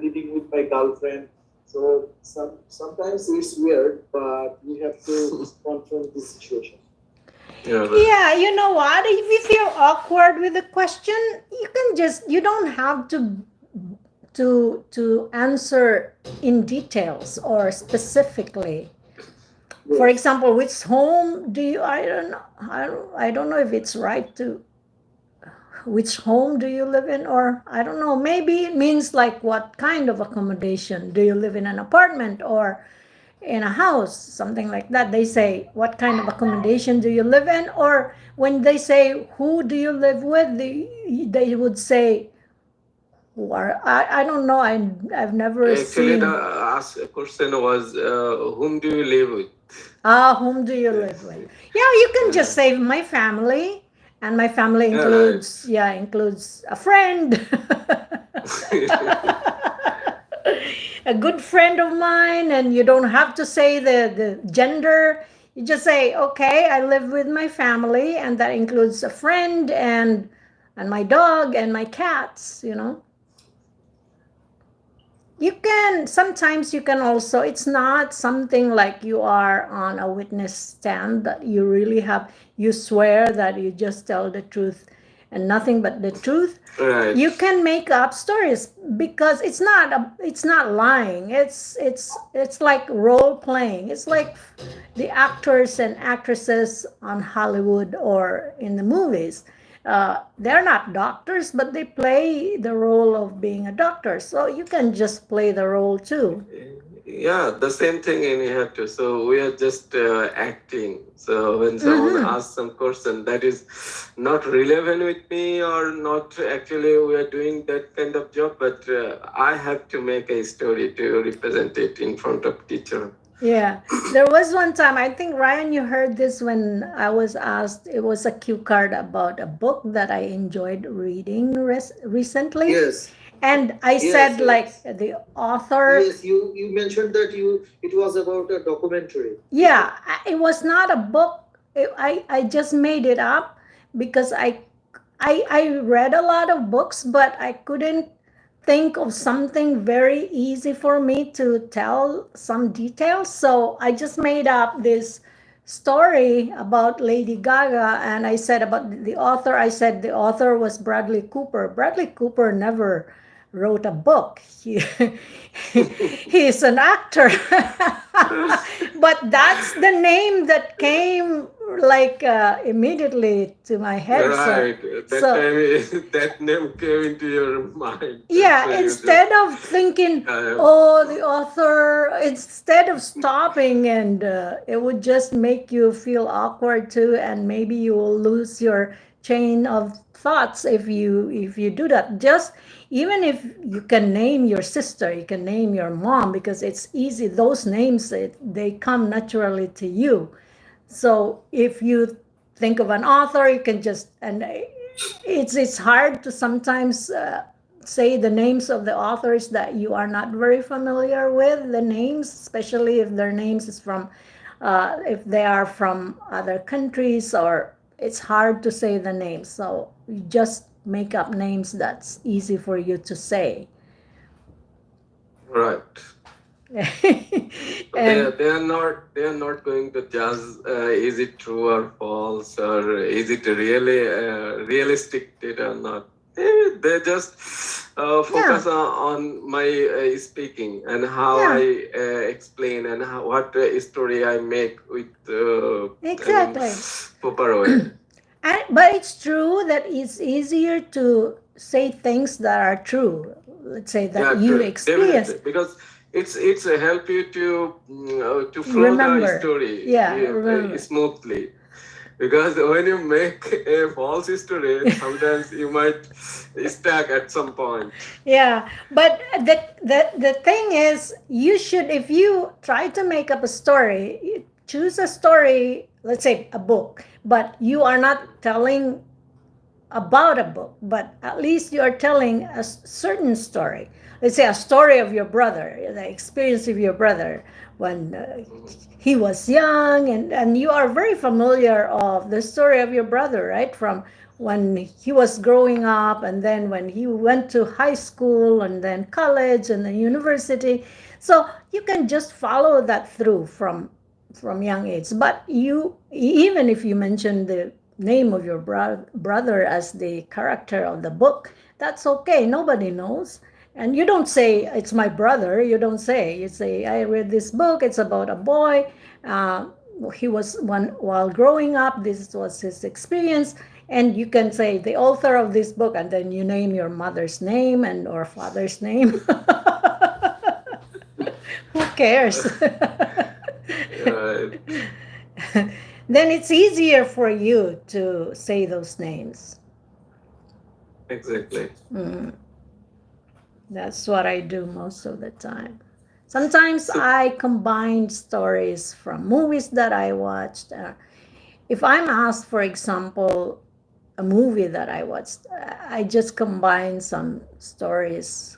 living with my girlfriend. So sometimes it's weird, but we have to confront this situation. Yeah, you know what? If you feel awkward with the question, you don't have to answer in details or specifically. For example, which home do you? I don't know if it's right to. Which home do you live in, or I don't know. Maybe it means like what kind of accommodation do you live in, an apartment or in a house, something like that. They say what kind of accommodation do you live in, or when they say who do you live with, they would say who are I don't know. I've never Actually, seen. the question was whom do you live with? Whom do you live with? Yeah, you can just say my family, and my family Yeah, includes includes a friend, a good friend of mine, and you don't have to say the gender. You just say, okay, I live with my family, and that includes a friend and my dog and my cats, you know. Sometimes you can also, it's not something like you are on a witness stand that you really have, you swear that you just tell the truth and nothing but the truth. Right. You can make up stories because it's not lying. It's like role playing. It's like the actors and actresses on Hollywood or in the movies. They're not doctors, but they play the role of being a doctor. So you can just play the role too. Yeah, the same thing in here too. So we are just acting. So when someone asks some question that is not relevant with me or not actually we are doing that kind of job, but I have to make a story to represent it in front of teacher. Yeah, there was one time, I think, Ryan, you heard this when I was asked, it was a cue card about a book that I enjoyed reading recently. Yes. And I said, like, the author. Yes, you mentioned that it was about a documentary. Yeah, it was not a book. I just made it up because I read a lot of books, but I couldn't think of something very easy for me to tell some details. So I just made up this story about Lady Gaga, and I said about the author. I said the author was Bradley Cooper. Bradley Cooper never wrote a book. He's an actor. But that's the name that came like immediately to my head. Right. That name came into your mind. Yeah, So instead of thinking, oh, the author, instead of stopping, and it would just make you feel awkward too, and maybe you will lose your chain of thoughts if you do that. Just even if you can name your sister, you can name your mom, because it's easy. Those names, they come naturally to you. So if you think of an author, you can just, and it's hard to sometimes say the names of the authors that you are not very familiar with the names, especially if their names is from if they are from other countries, or it's hard to say the names. So you just make up names that's easy for you to say. Right. They are not going to judge is it true or false, or is it really realistic data or not. They just focus on my speaking and how Yeah. I explain and what story I make with Exactly. proper way. But it's true that it's easier to say things that are true. Let's say that you true. experienced. Definitely, because it's help you to flow Remember. the story Remember. smoothly. Because when you make a false story, sometimes you might stuck at some point. Yeah, but the thing is, you should, if you try to make up a story, choose a story, let's say a book, but you are not telling about a book, but at least you are telling a certain story. Let's say a story of your brother, the experience of your brother when he was young, and you are very familiar of the story of your brother, right? From when he was growing up, and then when he went to high school, and then college, and then university. So you can just follow that through from young age. But you, even if you mention the name of your brother as the character of the book, that's okay. Nobody knows. And you don't say, it's my brother. You don't say. You say, I read this book. It's about a boy. He was one while growing up. This was his experience. And you can say the author of this book, and then you name your mother's name and or father's name. Who cares? Then it's easier for you to say those names. Exactly. That's what I do most of the time. Sometimes I combine stories from movies that I watched. If I'm asked, for example, a movie that I watched, I just combine some stories.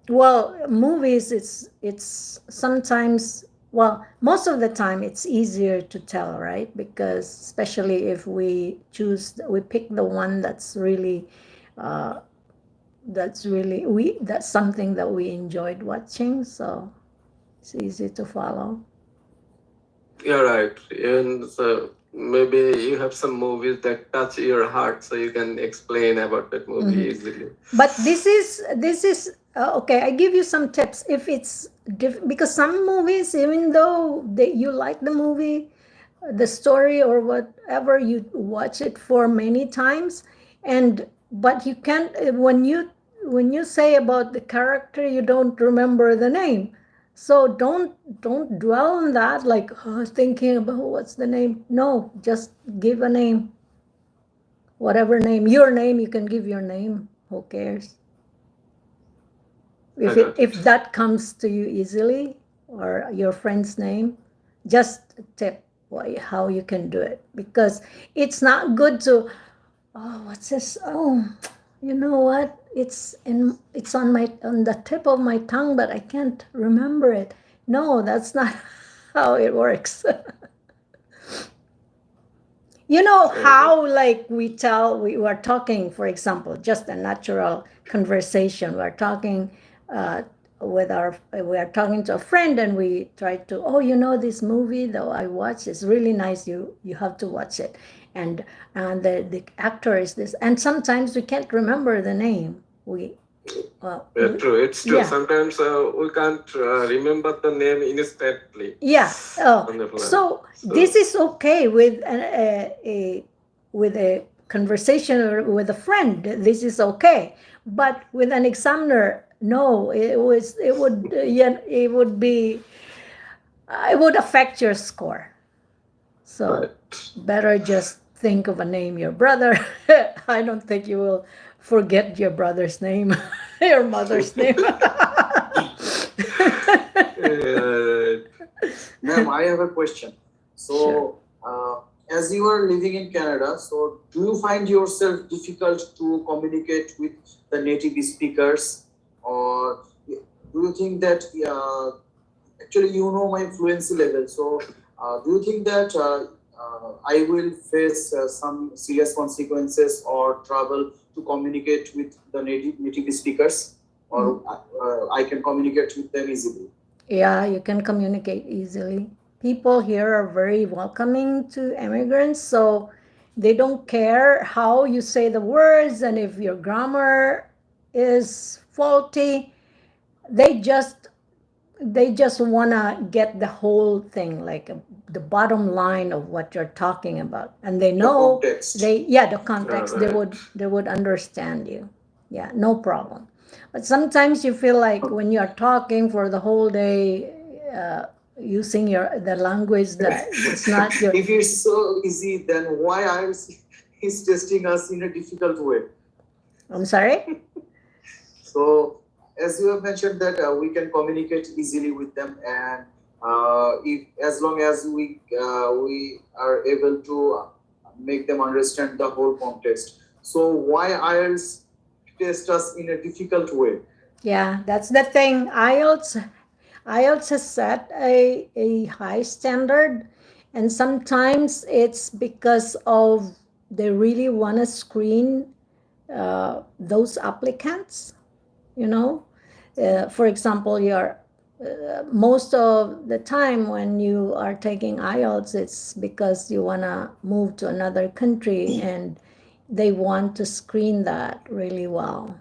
Well, movies, it's sometimes, well, most of the time it's easier to tell, right? Because especially if we pick the one that's really that's something that we enjoyed watching, so it's easy to follow. You're right. And so maybe you have some movies that touch your heart, so you can explain about that movie easily. But this is okay. I give you some tips. If it's because some movies, even though you like the movie, the story or whatever, you watch it for many times, but you can't, when you say about the character, you don't remember the name. So don't dwell on that, like thinking about what's the name. No, just give a name. Whatever name, your name, you can give your name. Who cares? If that comes to you easily, or your friend's name, just a tip how you can do it, because it's not good to, oh, what's this? Oh, you know what? It's on the tip of my tongue, but I can't remember it. No, that's not how it works. You know how, like, we were talking, for example, just a natural conversation. We are talking we are talking to a friend, and we try to, oh, you know, this movie that I watched is really nice. You have to watch it. And the actor is this. And sometimes we can't remember the name. True, it's true. Yeah. Sometimes we can't remember the name instantly. Yeah. So this is okay with a conversation or with a friend. This is okay, but with an examiner, no. It would affect your score. So better just think of a name. Your brother. I don't think you will forget your brother's name, your mother's name. Ma'am, I have a question. So, as you are living in Canada, so do you find yourself difficult to communicate with the native speakers, or do you think that actually you know my fluency level? So, do you think that I will face some serious consequences or trouble to communicate with the native speakers, or I can communicate with them easily? Yeah, you can communicate easily. People here are very welcoming to immigrants, so They don't care how you say the words, and if your grammar is faulty, they just want to get the whole thing, like the bottom line of what you're talking about, and they know context. the context. Right. They would understand you. Yeah, no problem. But sometimes you feel like when you're talking for the whole day, using the language that it's not your. If it's so easy, then why is testing us in a difficult way? I'm sorry. So, as you have mentioned that we can communicate easily with them, and if as long as we are able to make them understand the whole context. So why IELTS test us in a difficult way? Yeah, that's the thing. IELTS has set a high standard, and sometimes it's because of they really want to screen those applicants, you know. For example, most of the time when you are taking IELTS, it's because you want to move to another country, and they want to screen that really well.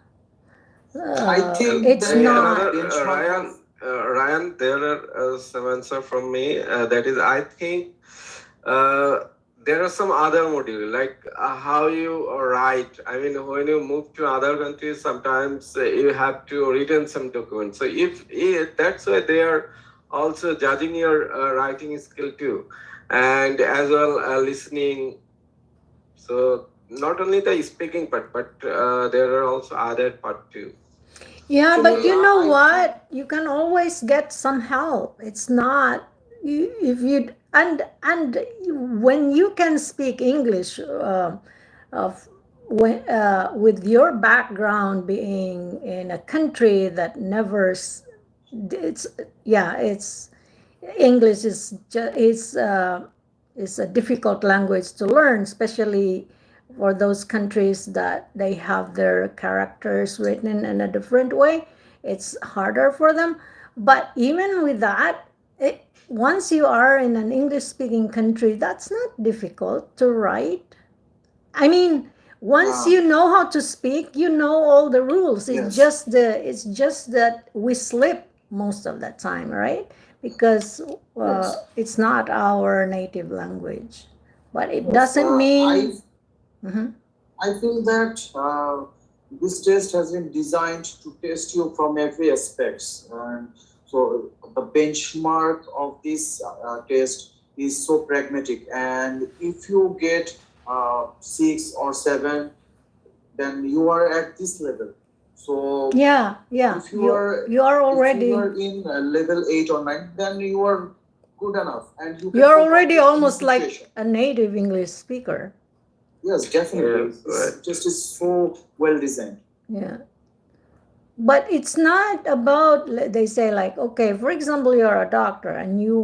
I think It's they not. are Another Ryan, there are some answer from me. That is, I think there are some other module like how you write. I mean, when you move to other countries, sometimes you have to written some documents. So if that's why they are also judging your writing skill too, and as well listening. So not only the speaking part, but there are also other part too. Yeah, but Actually, you know I what? You can always get some help. It's not you if you and when you can speak English, of with your background being in a country that never, it's yeah, it's English is a difficult language to learn, especially for those countries that they have their characters written in a different way. It's harder for them. But even with that, once you are in an English speaking country, that's not difficult to write. I mean, once you know how to speak, you know all the rules. It's just that we slip most of the time, right? Because it's not our native language. But it doesn't mean. Mhm. I feel that this test has been designed to test you from every aspects, and so the benchmark of this test is so pragmatic. And if you get 6 or 7, then you are at this level. So Yeah, if you are already. if you are in level 8 or 9, then you are good enough, and you can You're cope up already with any almost like situation. a native English speaker. Yes, definitely. Yes, This right. test is so well designed. Yeah. But it's not about, they say like, okay, for example, you're a doctor and you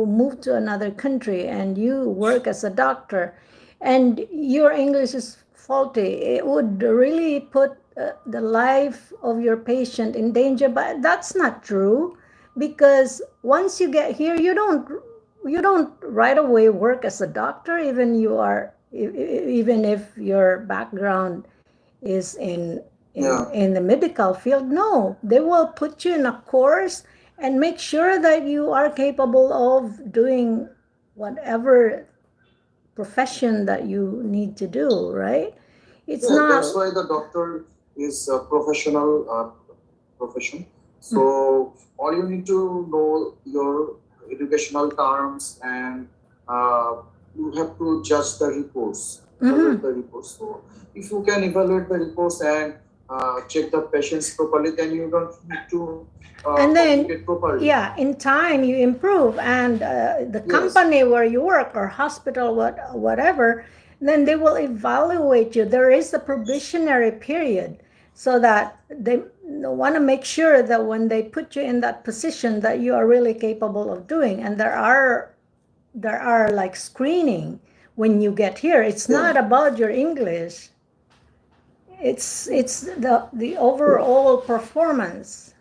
move to another country and you work as a doctor and your English is faulty. It would really put the life of your patient in danger, but that's not true, because once you get here, you don't right away work as a doctor, even if your background is in the medical field. No, they will put you in a course and make sure that you are capable of doing whatever profession that you need to do, right? It's Yeah, not. that's why the doctor is a professional profession. So all you need to know your educational terms, and you have to judge the reports, evaluate the reports. So if you can evaluate the reports and check the patients properly, then you don't need to And then, communicate properly. yeah, in time you improve, and the Yes. company where you work or hospital, whatever, then they will evaluate you. There is a probationary period, so that they want to make sure that when they put you in that position, that you are really capable of doing. And there are like screening when you get here. It's not about your English. It's the overall performance.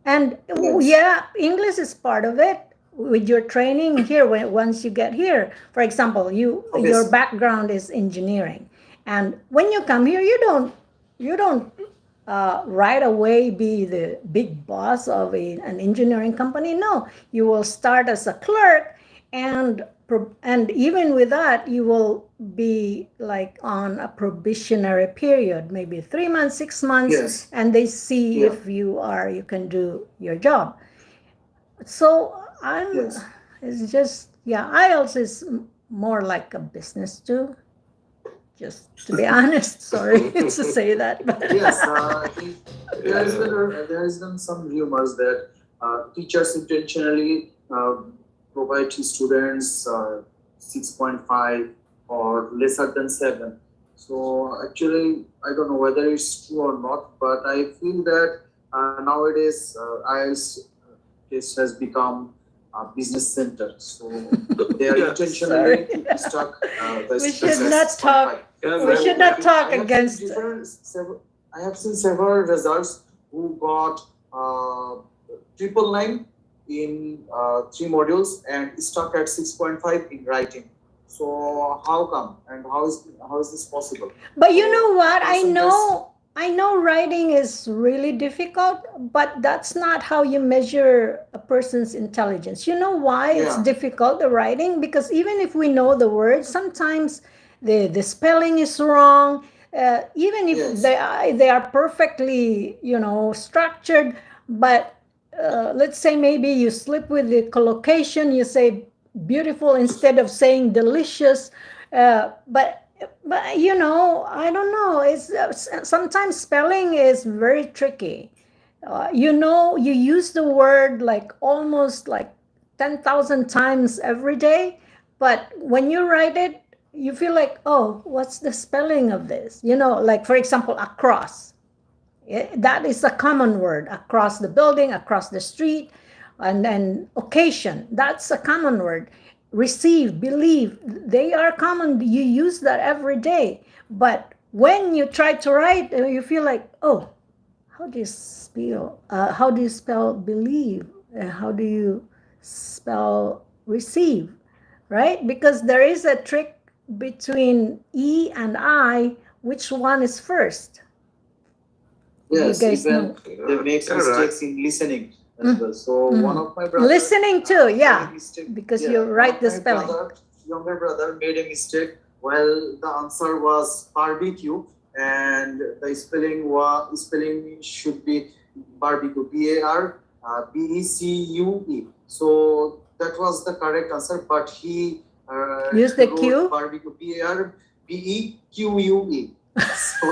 And Yes. yeah, English is part of it. with your training here, once you get here, for example, your Obviously. background is engineering, and when you come here, you don't right away be the big boss of an engineering company. No, you will start as a clerk, and even with that, you will be like on a probationary period, maybe 3 months, 6 months, Yes. and they see Yeah. if you can do your job. So Yes. it's just, yeah, IELTS is more like a business too. Just to be honest, sorry to say that, but Yes, there has been some rumors that teachers intentionally provide to students 6.5 or lesser than 7. So actually, I don't know whether it's true or not, but I feel that nowadays IELTS test has become a business center. So they are Yeah. intentionally Sorry. stuck the We students should at not 6.5. talk. Yeah, We should not talk I have against. I have seen several results who got 999 in 3 modules and stuck at 6.5 in writing. So how come and how is this possible? But you So, know what? I person know writing is really difficult, but that's not how you measure a person's intelligence. You know why it's Yeah. difficult, the writing? Because even if we know the words, sometimes the spelling is wrong. Even if Yes. they are perfectly, structured, but let's say maybe you slip with the collocation, you say beautiful instead of saying delicious. But I don't know. It's sometimes spelling is very tricky. You use the word like almost like 10,000 times every day, but when you write it, you feel like, oh, what's the spelling of this? Like for example, across. That is a common word, across the building, across the street, and then occasion. That's a common word. Receive, believe, they are common. You use that every day. But when you try to write, you feel like, oh, how do you spell? How do you spell believe? How do you spell receive? Right? Because there is a trick between E and I. Which one is first? Yes, you guys even know. they make Yeah, mistakes in listening as well. So one of my brothers Listening too, yeah, made a mistake. because Yeah, you one write of the my spelling. younger brother made a mistake. Well, the answer was barbecue, and the spelling should be barbecue, BECUE. So that was the correct answer, but he Use the wrote Q? barbecue, BEQUE. So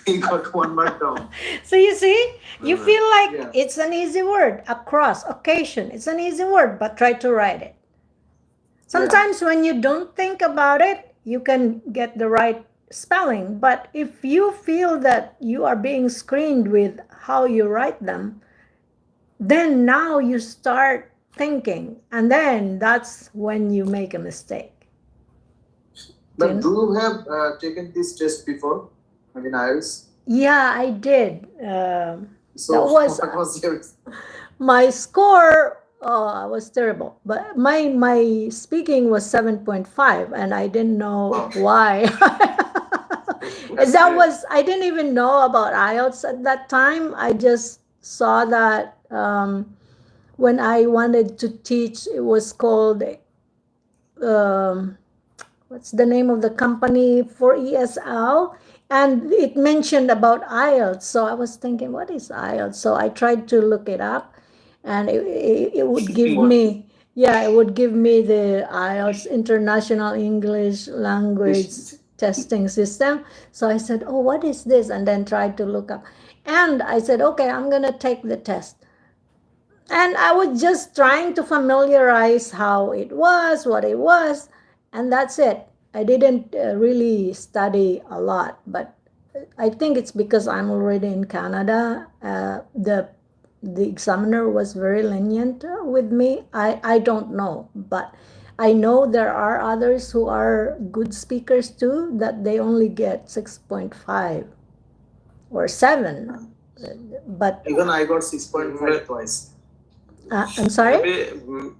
he got 1 mark down. So you see, you feel like Yeah. it's an easy word. Across, occasion, it's an easy word, but try to write it. Sometimes when you don't think about it, you can get the right spelling. But if you feel that you are being screened with how you write them, then now you start thinking, and then that's when you make a mistake. But do you have taken this test before? I mean, IELTS? Yeah, I did. So that was what was yours? my score. Oh, I was terrible. But my speaking was 7.5, and I didn't know Wow. why. That's That great. was, I didn't even know about IELTS at that time. I just saw that when I wanted to teach, it was called what's the name of the company for ESL, and it mentioned about IELTS. So I was thinking, what is IELTS? So I tried to look it up, and it would give me, it would give me the IELTS International English Language Testing System. So I said, oh, what is this? And then tried to look up, and I said, okay, I'm gonna take the test. And I was just trying to familiarize how it was, what it was, and that's it. I didn't really study a lot, but I think it's because I'm already in Canada. The examiner was very lenient with me. I don't know, but I know there are others who are good speakers too, that they only get 6.5 or 7. But Even I got 6.5 twice. I'm sorry? Maybe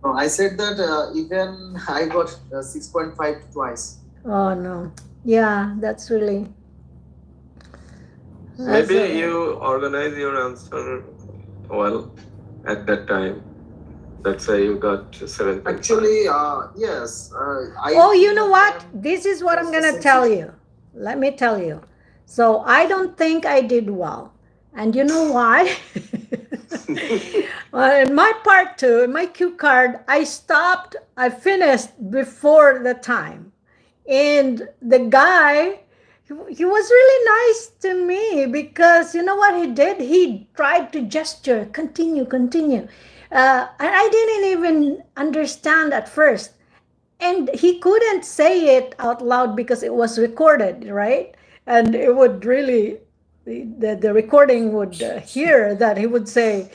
No, I said that even I got 6.5 twice. Oh no. Yeah, that's really. That's Maybe a- you organize your answer well at that time. That's why you got 7.5. Actually, yes. I Oh, you know think what? that This is what was I'm the gonna same tell situation. you. Let me tell you. So I don't think I did well. And you know why? Well, in my part two, in my cue card, I finished before the time. And the guy, he was really nice to me because you know what he did? He tried to gesture, continue, continue. And I didn't even understand at first. And he couldn't say it out loud because it was recorded, right? And it would really, the recording would hear that he would say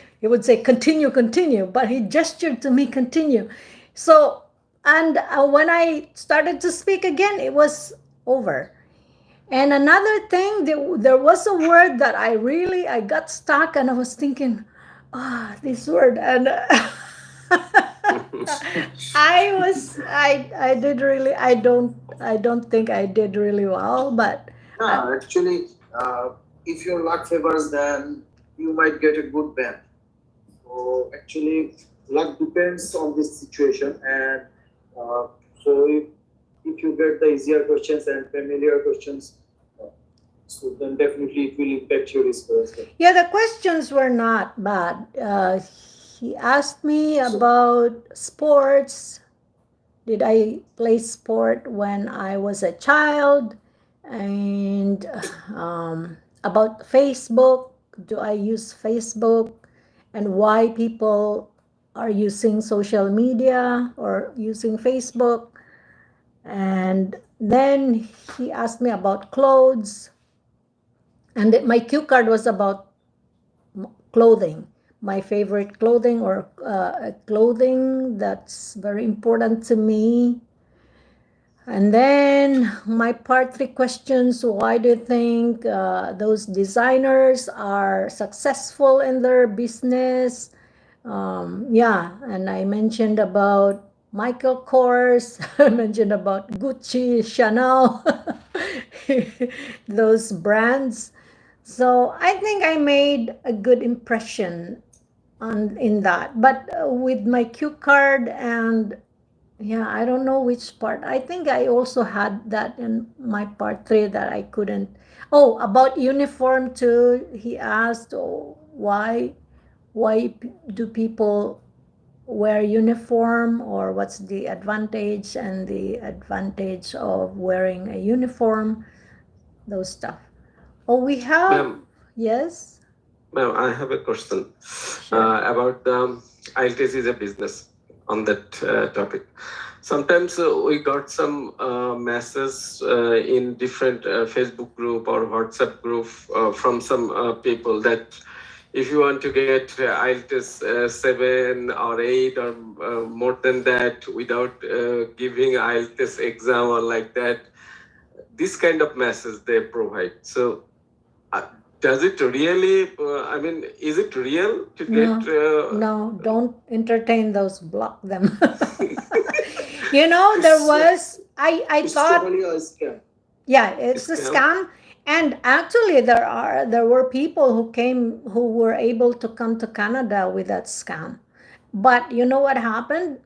continue, continue, but he gestured to me continue. So, and when I started to speak again, it was over. And another thing, there was a word that I got stuck, and I was thinking, this word, and I did really, I don't think I did really well, but Yeah, actually, if your luck favors, then you might get a good band. So actually, luck depends on this situation, and so if you get the easier questions and familiar questions, so then definitely it will impact your score as well. yeah, the questions were not bad. He asked me about sports. Did I play sport when I was a child? And about Facebook, do I use Facebook? And why people are using social media or using Facebook? And then he asked me about clothes. And my cue card was about clothing, my favorite clothing or clothing that's very important to me. And then my part three questions, why do you think those designers are successful in their business? Yeah, and I mentioned about Michael Kors, I mentioned about Gucci, Chanel, those brands. So I think I made a good impression in that. But with my cue card and yeah, I don't know which part. I think I also had that in my part three that I couldn't. Oh, about uniform too. He asked, oh, why do people wear uniform, or what's the advantage and the advantage of wearing a uniform, those stuff. Oh, we have, Ma'am, yes. ma'am, I have a question Sure. about the IELTS is a business on that topic. Sometimes we got some messages in different Facebook group or WhatsApp group from some people that if you want to get IELTS 7 or 8 or more than that without giving IELTS exam or like that, this kind of message they provide. So does it really, I mean, is it real to get? No, don't entertain those, block them. You know, there was, I It's thought, totally a scam. yeah, it's a scam. And actually there were people who were able to come to Canada with that scam. But you know what happened?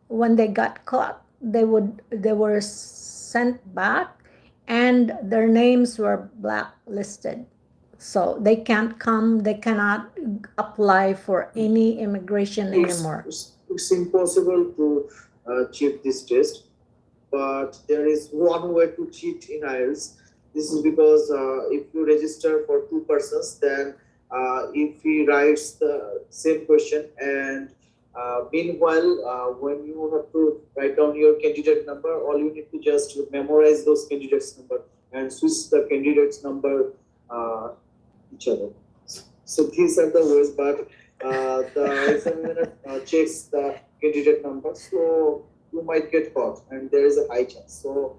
When they got caught, they were sent back and their names were blacklisted. So they can't come, they cannot apply for any immigration anymore. It's impossible to cheat this test, but there is one way to cheat in IELTS. This is because if you register for two persons, then if he writes the same question and meanwhile, when you have to write down your candidate number, all you need to just memorize those candidates' number and switch the candidates' number each other. So these are the ways, but the examiner checks the candidate number, so you might get caught, and there is a high chance. So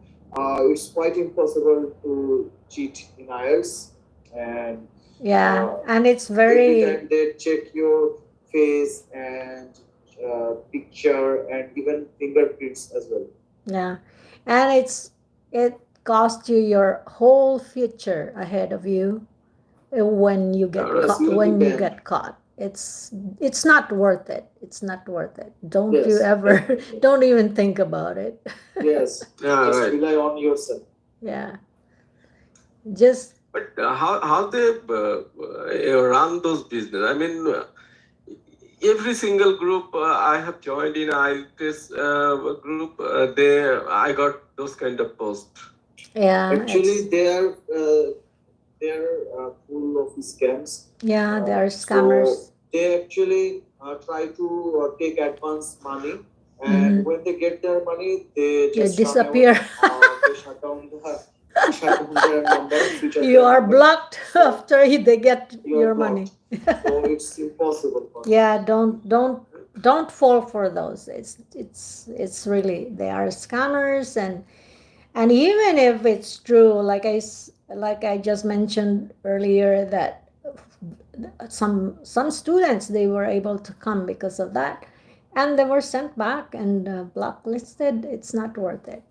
it's quite impossible to cheat in IELTS, and yeah, and it's every very, time they check your face and picture, and even fingerprints as well. Yeah. And it cost you your whole future ahead of you when you get Yes, caught, you will when be you banned. get caught. It's not worth it. It's not worth it. Don't you Yes, ever definitely. don't even think about it. Yes, Yeah, just right. rely on yourself. Yeah. Just But how they run those business? I mean, every single group I have joined in IELTS group, I got those kind of posts. yeah, Actually, they are full of scams. yeah, there are So scammers. they actually try to take advance money, and Mhm. when they get their money, they They just run disappear. out. They shut down their number, switch off You their are number. blocked So after they get you are your blocked. money. So it's impossible for them. Yeah, don't fall for those. It's really, they are scammers. And even if it's true, like I just mentioned earlier, that some students, they were able to come because of that, and they were sent back and blacklisted. It's not worth it.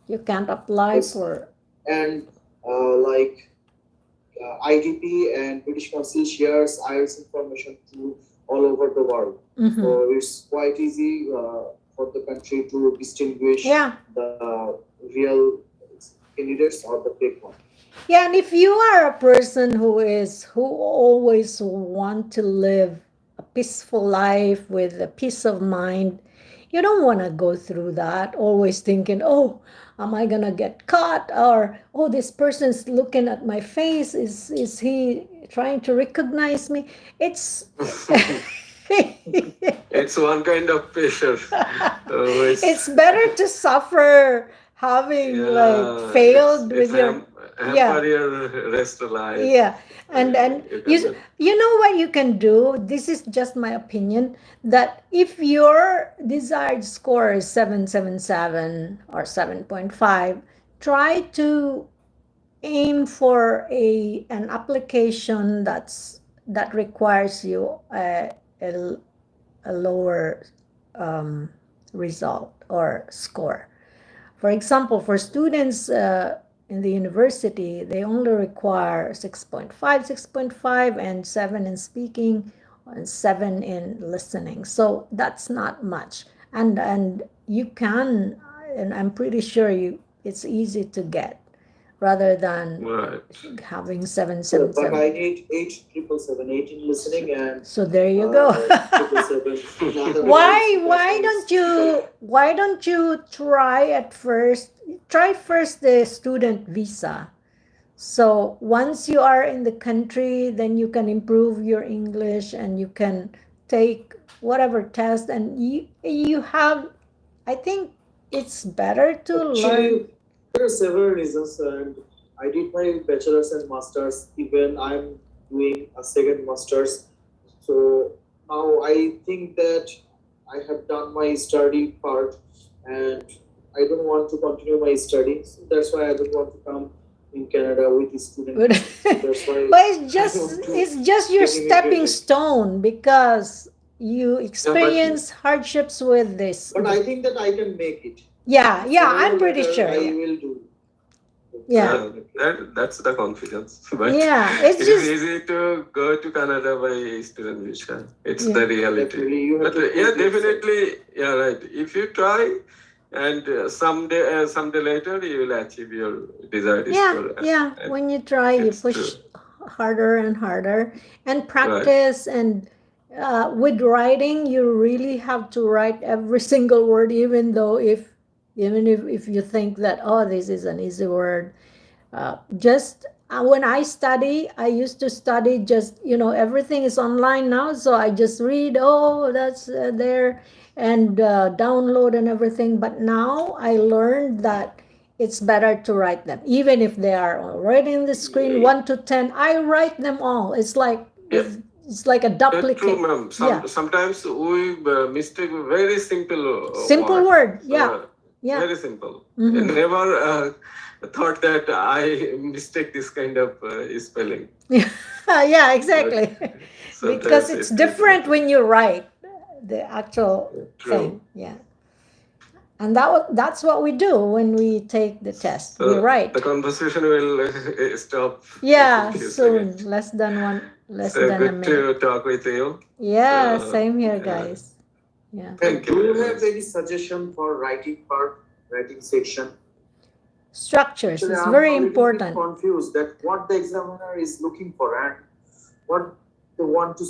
You can't apply Yes. for. And like IDP and British Council shares IELTS information to all over the world. Mhm. So it's quite easy for the country to distinguish Yeah. the real candidates or the fake one. Yeah, and if you are a person who always want to live a peaceful life with a peace of mind, you don't want to go through that, always thinking, oh, am I gonna get caught? Or, oh, this person's looking at my face. Is he trying to recognize me? It's It's one kind of pressure. it's better to suffer having like failed with your hamper your rest of life. yeah. And you know what you can do, this is just my opinion, that if your desired score is 777 or 7.5, try to aim for an application that requires you a, a lower result or score. For example, for students in the university, they only require 6.5, 6.5, and 7 in speaking, and 7 in listening. So that's not much. And you can, and I'm pretty sure it's easy to get, rather than Right. having 7, So, 7, but 7. I need 8 in listening and So there you go. 777 in other why words. why don't you try first the student visa? So once you are in the country, then you can improve your English and you can take whatever test, and you have, I think it's better to learn. Actually, there are several reasons, and I did my bachelor's and master's. Even I'm doing a second master's. So now I think that I have done my study part, and I don't want to continue my study. So that's why I don't want to come in Canada with the student. But So that's why but I want to it's just your get stepping immigrated. stone, because you experience hardships with this. But I think that I can make it. Yeah, Sooner I'm or pretty later, sure. I Yeah. will do. Yeah. That's the confidence. But Yeah, it's it is just easy to go to Canada by student visa. It's Yeah. the reality. Definitely, you have But to yeah, prove yourself. definitely, yeah, right. If you try, and someday later you will achieve your desired yeah, score. yeah. And When you try, you it's push true. harder and harder, and practice. And with writing, you really have to write every single word, even if you think that, oh, this is an easy word. Just when I study, I used to study just, everything is online now. So I just read, oh, that's there, and download and everything. But now I learned that it's better to write them. Even if they are already in the screen, 1 to 10, I write them all. It's like, Yeah. it's like a Yeah, duplicate. true, ma'am. Sometimes we mistake very simple Simple word. Yeah. Yeah. Very simple. Mhm. Never thought that I mistake this kind of spelling. Yeah, exactly. Sometimes Because it's it different when you write. the actual True. thing. Yeah. And that's what we do when we take the test. We write. The conversation will stop. Yeah, if you say soon. it. Less than a Good minute. to talk with you. Yeah, So, same here, yeah. guys. Yeah. Thank Do you. you very have much. any suggestion for writing part, writing section? Structures Actually, is I'm very a little bit important. confused that what the examiner is looking for and what they want to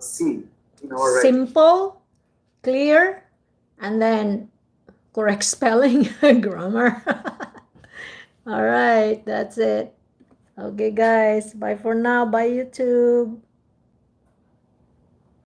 see in our writing. Simple, clear, and then correct spelling, grammar. All right, that's it. Okay, guys. Bye for now. Bye, YouTube.